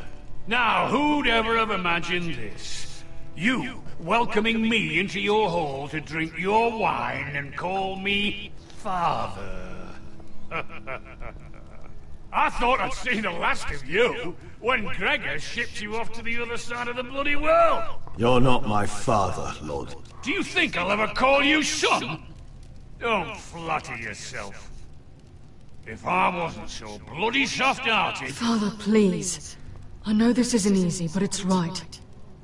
Now, who'd ever have imagined this? You welcoming me into your hall to drink your wine and call me father. I thought I'd seen the last of you when Gregor shipped you off to the other side of the bloody world. You're not my father, Lord. Do you think I'll ever call you son? Don't flatter yourself. If I wasn't so bloody soft-hearted... Father, please. I know this isn't easy, but it's right.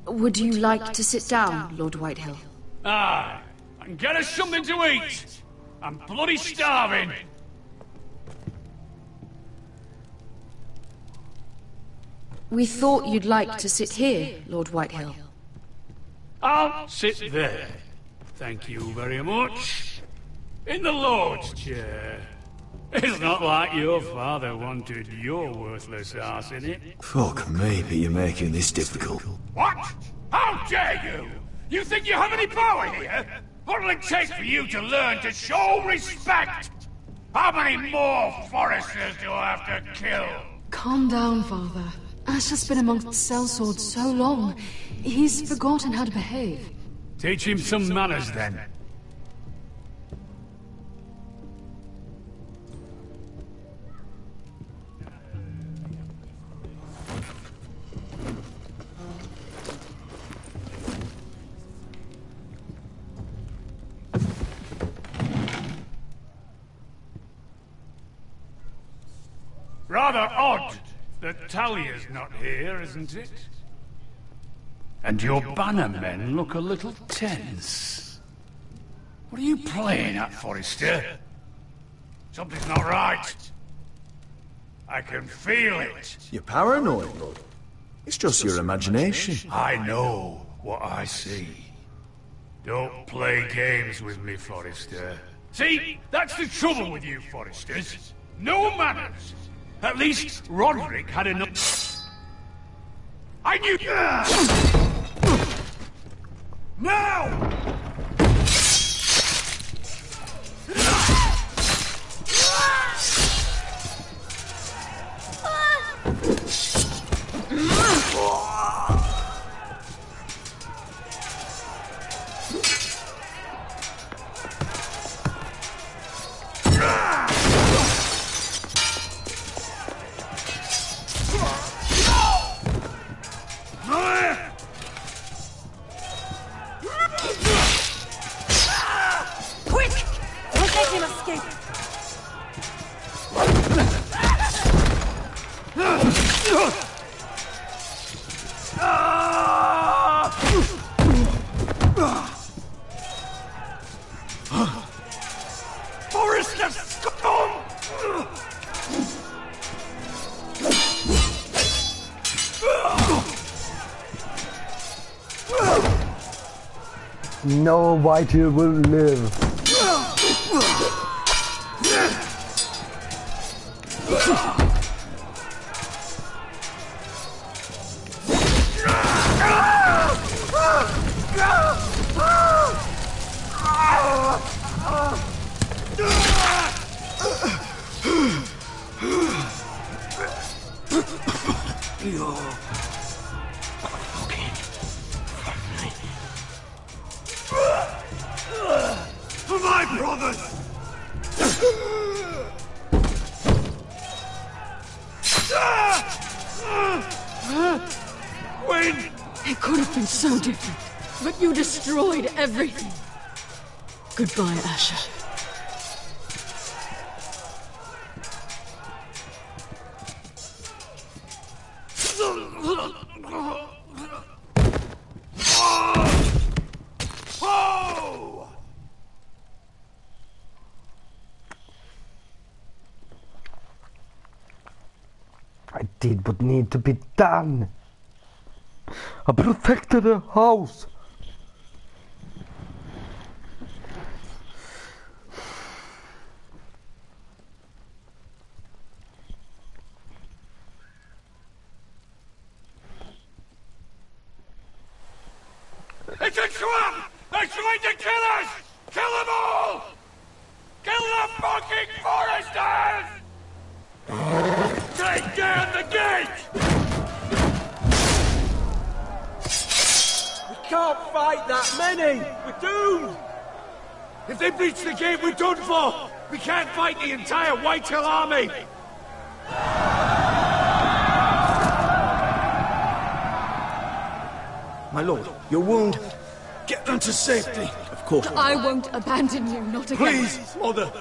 Would you like to sit down, Lord Whitehill? Aye, and get us something to eat. I'm bloody starving. We thought you'd like to sit here, Lord Whitehill. I'll sit there. Thank you very much. In the Lord's chair. It's not like your father wanted your worthless ass in it. Fuck me, but you're making this difficult. What? How dare you? You think you have any power here? What'll it take for you to learn to show respect? How many more Foresters do I have to kill? Calm down, Father. Ash has been amongst sellswords so long. He's forgotten how to behave. Teach him some manners, then. Rather odd that Talia's not here, isn't it? And your bannermen look a little tense. What are you playing at, Forrester? Something's not right. I can feel it. You're paranoid, bud. It's just your imagination. I know what I see. Don't play games with me, Forrester. See, that's the trouble with you, Forresters. No manners. At least Roderick had enough. I knew. Now! No Whitehill will live. For my brothers! Win! It could have been so different, but you destroyed everything. Goodbye, Asher. I did what needed to be done. I protected the house. It's a trap! They're trying to kill us! Kill them all! Kill the fucking Foresters! Take down the gate! We can't fight that many! We're doomed! If they breach the gate, we're done for! We can't fight the entire Whitehill army! My lord, your wound. Get them to safety. Of course. I won't abandon you, not again. Please, Mother.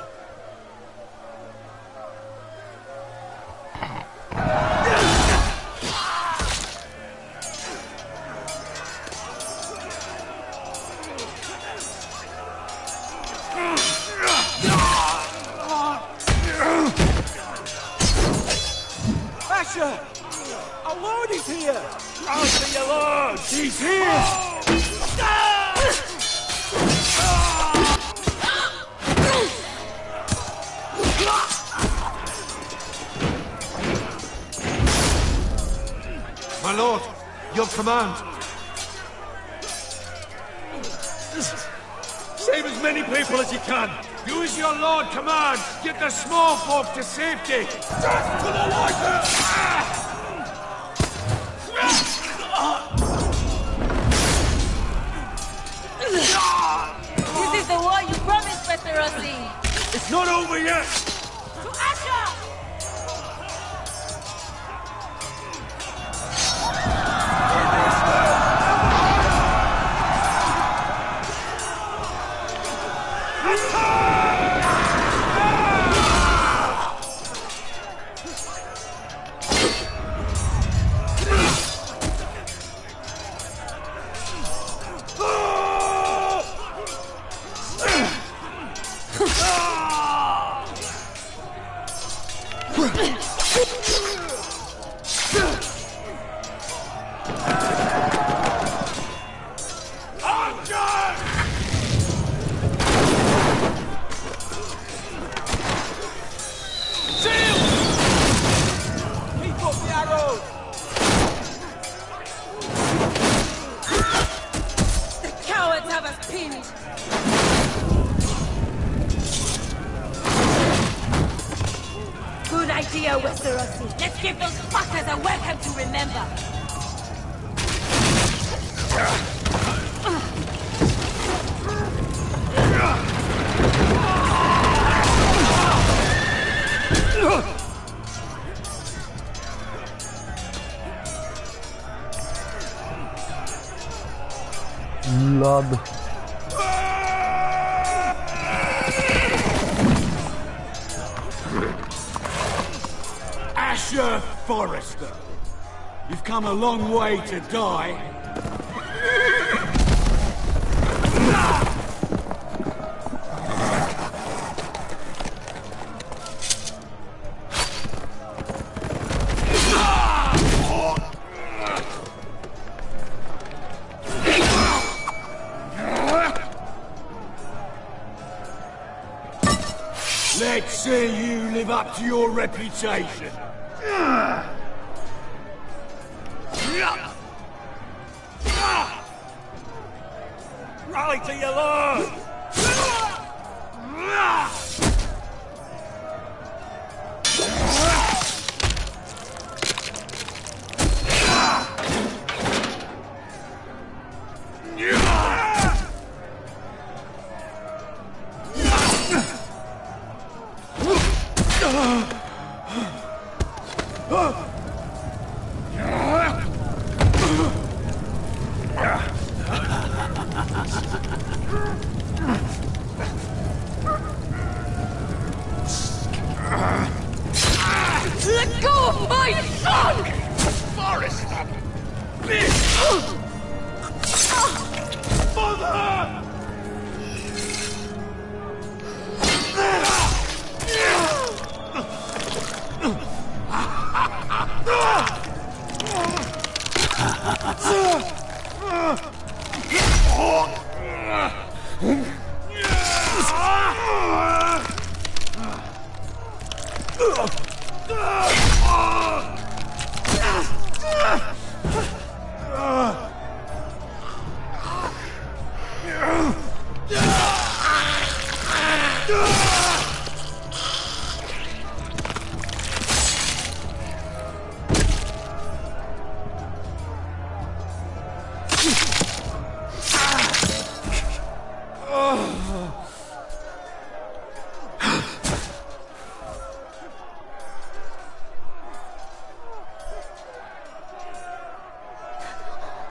Asher! Our Lord is here! I'll see your Lord! He's here! My lord, your command. Save as many people as you can. Do as your lord commands. Get the small folk to safety. Death to the Lighters! This is the war you promised, Westerosi! It's not over yet! To Asher! Good idea, Westerosi. Let's give those fuckers a welcome to remember. Blood. Asher Forrester, you've come a long way to die. Let's see you live up to your reputation. Rally to your lord! Let go of my son! Forrester! Bitch! Mother!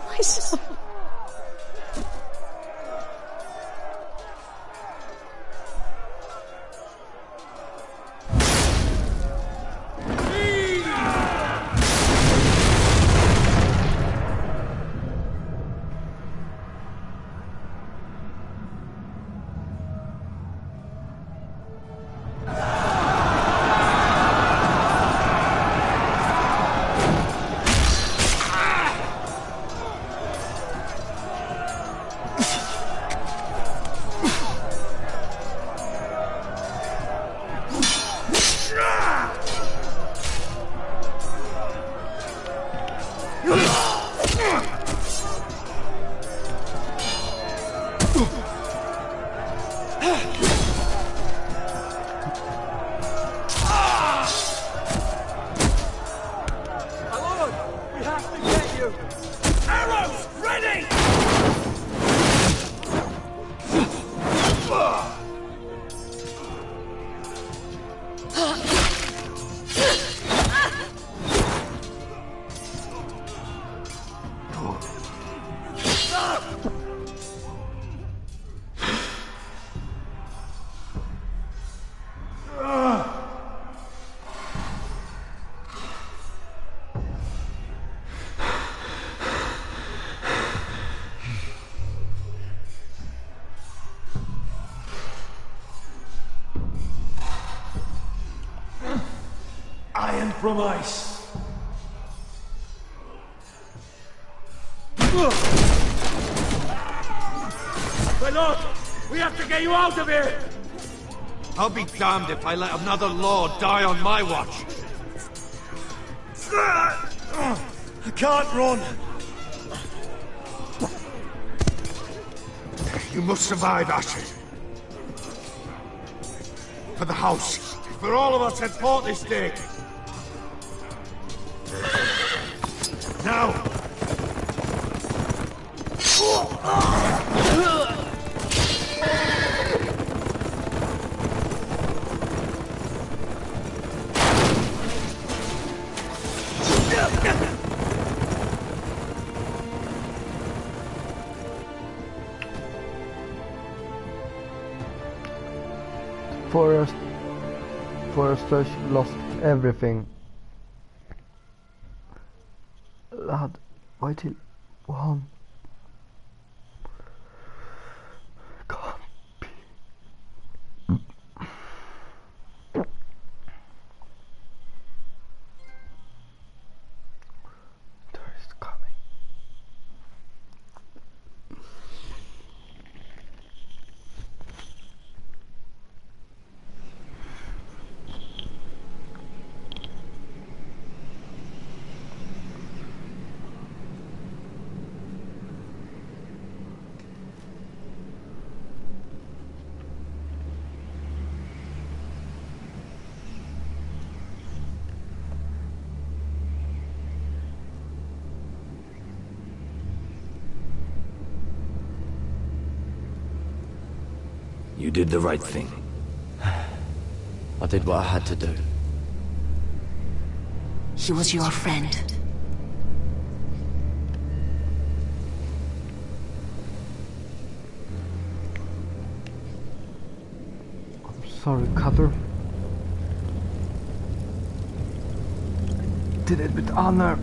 My son. Alot, we have to get you. Arrows ready! Iron from ice. Alot, we have to get you out of here! I'll be damned if I let another lord die on my watch. I can't run. You must survive, Asher. For the house. For all of us at Port this day. Now! Foresters lost everything. Lad, why till one? Can't be. Tourist coming. You did the right thing. I did what I had to do. He was your friend. I'm sorry, Cutter. Did it with honor.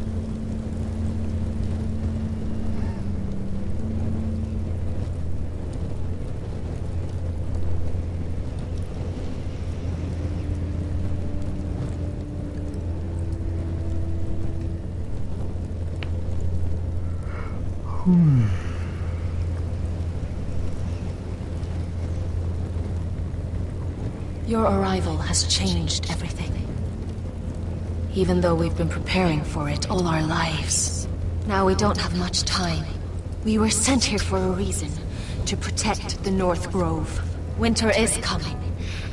Your arrival has changed everything. Even though we've been preparing for it all our lives. Now we don't have much time. We were sent here for a reason. To protect the North Grove. Winter is coming,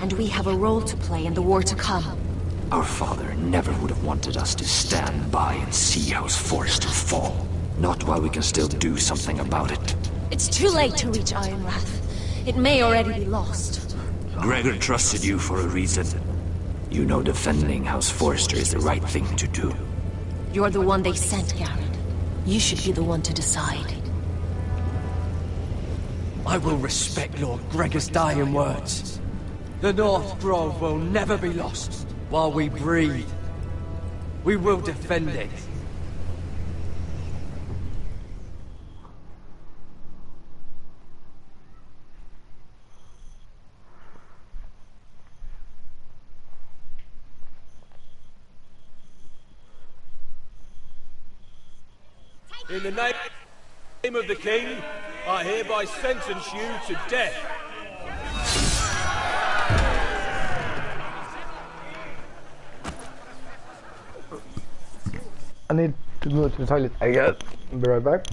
and we have a role to play in the war to come. Our father never would have wanted us to stand by and see House Forrester fall. Not while we can still do something about it. It's too late to reach Ironrath. It may already be lost. Gregor trusted you for a reason. You know defending House Forrester is the right thing to do. You're the one they sent, Garrett. You should be the one to decide. I will respect Lord Gregor's dying words. The North Grove will never be lost while we breathe. We will defend it. In the name of the King, I hereby sentence you to death. I need to go to the toilet, I guess. Be right back.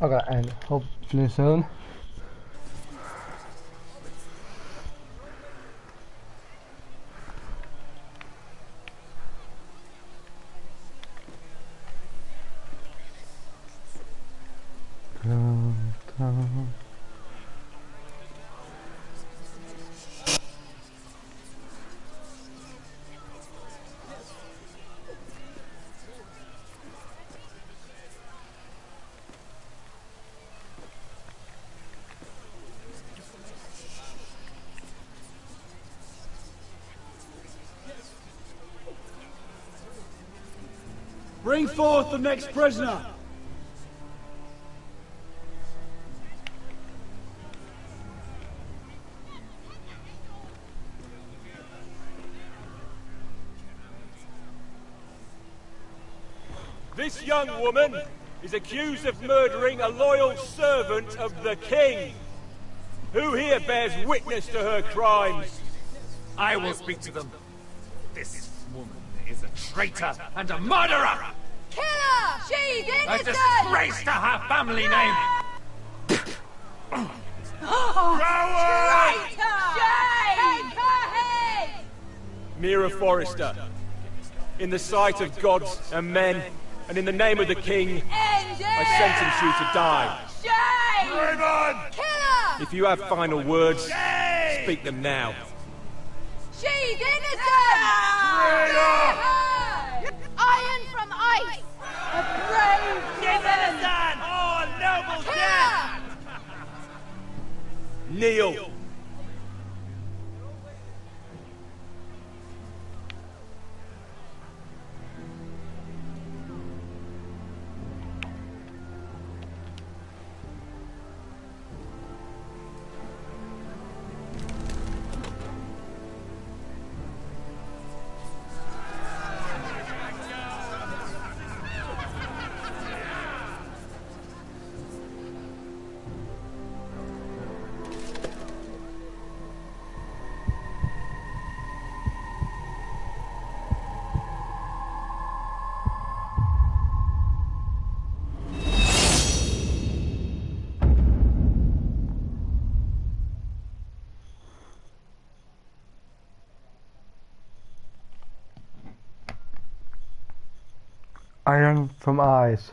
Okay, and hopefully soon. Bring forth the next prisoner! This young woman is accused of murdering a loyal servant of the king. Who here bears witness to her crimes? I will speak to them. This woman is a traitor and a murderer! Kill her! She's A innocent! disgrace to her family name! Traitor! Shame! Take her head! Mira Forrester, in the sight of gods and men, and in the name of the king, I sentence you to die. Shame! Raymond! Kill her! If you have final words, speak them now. She's innocent! Traitor! Iron from ice! A brave woman! Oh, noble Kill her! Kneel! Iron from ice.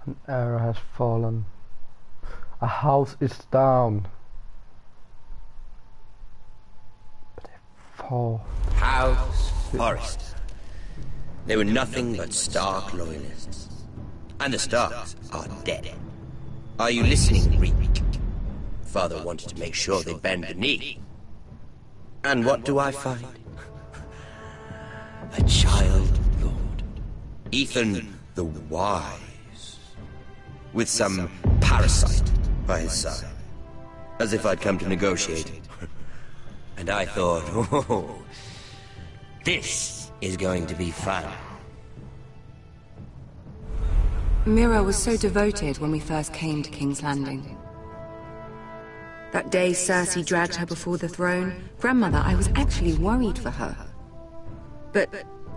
An arrow has fallen. A house is down. But it falls. House, forest. They were nothing but Stark loyalists. And the Starks are dead. Are you listening, Reek? Father wanted to make sure they bend the knee. And what do I find? A child lord. Ethan the Wise. With some parasite by his side. As if I'd come to negotiate. And I thought, oh, this is going to be fun. Mira was so devoted when we first came to King's Landing. That day Cersei dragged her before the throne, Grandmother, I was actually worried for her. But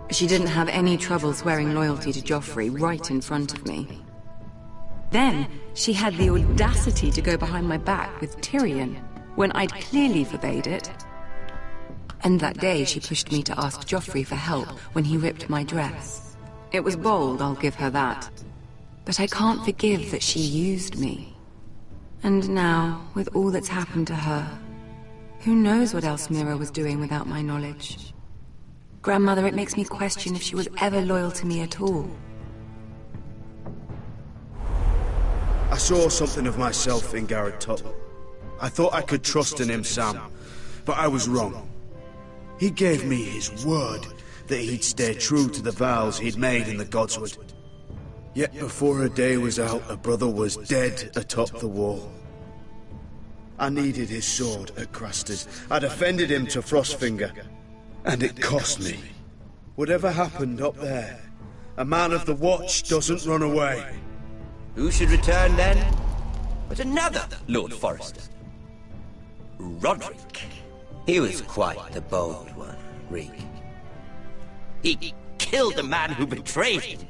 she didn't have any trouble swearing loyalty to Joffrey right in front of me. Then, she had the audacity to go behind my back with Tyrion, when I'd clearly forbade it. And that day she pushed me to ask Joffrey for help when he ripped my dress. It was bold, I'll give her that. But I can't forgive that she used me. And now, with all that's happened to her, who knows what else Mira was doing without my knowledge? Grandmother, it makes me question if she was ever loyal to me at all. I saw something of myself in Garrett Tuttle. I thought I could trust in him, Sam, but I was wrong. He gave me his word that he'd stay true to the vows he'd made in the Godswood. Yet before a day was out, a brother was dead atop the wall. I needed his sword at Craster's. I defended him to Frostfinger, and it cost me. Whatever happened up there, a man of the Watch doesn't run away. Who should return then? But another Lord Forrester. Roderick. He was quite the bold one, Reek. He killed the man who betrayed him.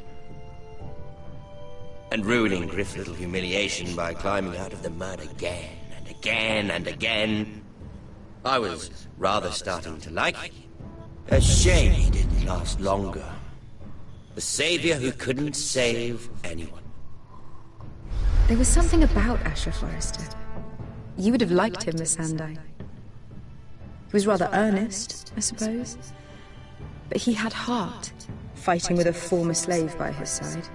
And ruining Griff's little humiliation by climbing out of the mud again and again and again. I was rather starting to like him. A shame he didn't last longer. The savior who couldn't save anyone. There was something about Asher Forrester. You would have liked him, Miss Sandai. He was rather earnest, I suppose. But he had heart, fighting with a former slave by his side.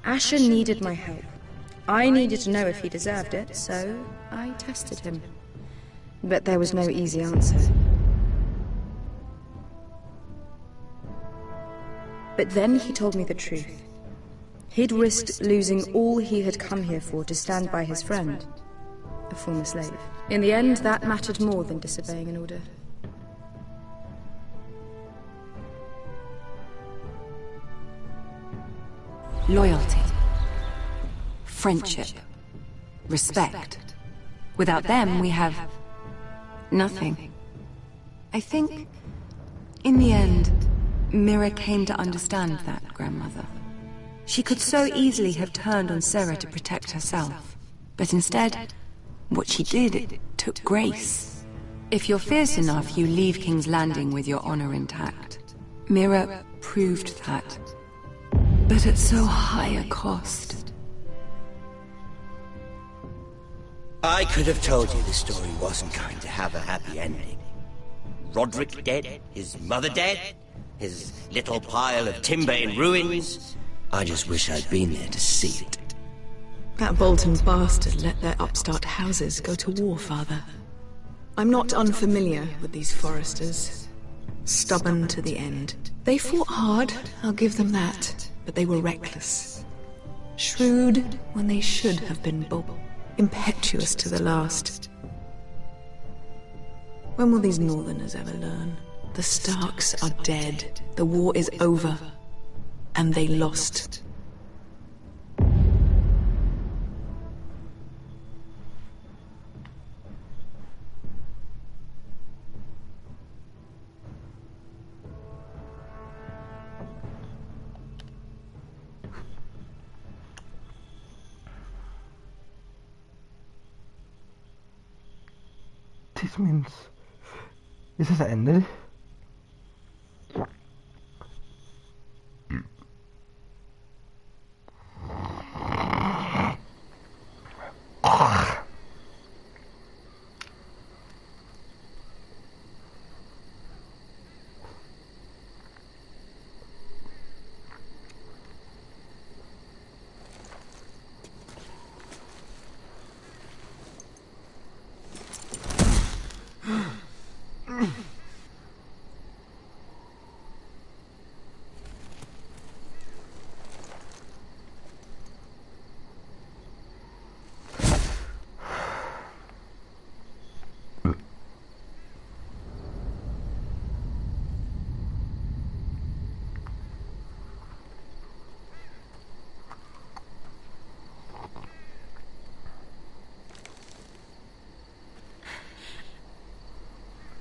Asher needed my help. I needed to know if he deserved it, so I tested him. But there was no easy answer. But then he told me the truth. He'd risked losing all he had come here for to stand by his friend, a former slave. In the end, that mattered more than disobeying an order. Loyalty. Friendship. Respect. Without them, we have nothing. I think, in the end, Mira came to understand that, Grandmother. She could so easily have turned on Sarah to protect herself. But instead, what she did, it took grace. If you're fierce enough, you leave King's Landing with your honor intact. Mira proved that. But at so high a cost. I could have told you the story wasn't going to have a happy ending. Roderick dead, his mother dead, his little pile of timber in ruins. I just wish I'd been there to see it. That Bolton bastard let their upstart houses go to war, Father. I'm not unfamiliar with these Forresters. Stubborn to the end. They fought hard, I'll give them that, but they were reckless. Shrewd when they should have been bold. Impetuous to the last. When will these Northerners ever learn? The Starks are dead. The war is over. And they lost. This means... Ist das Ende?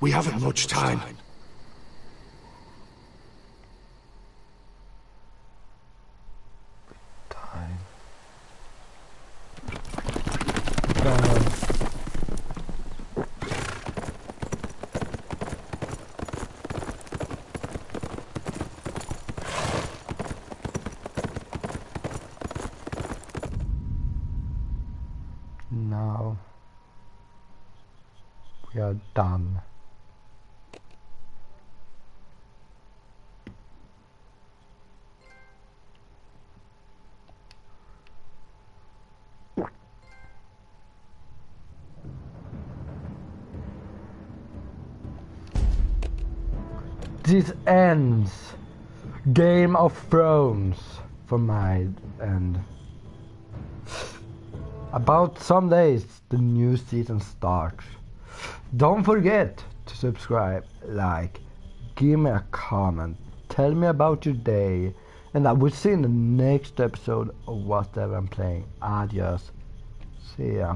We haven't much time. Now we are done. This ends Game of Thrones for my end. About some days the new season starts. Don't forget to subscribe, like, give me a comment, tell me about your day, and I will see you in the next episode of whatever I'm playing. Adios. See ya.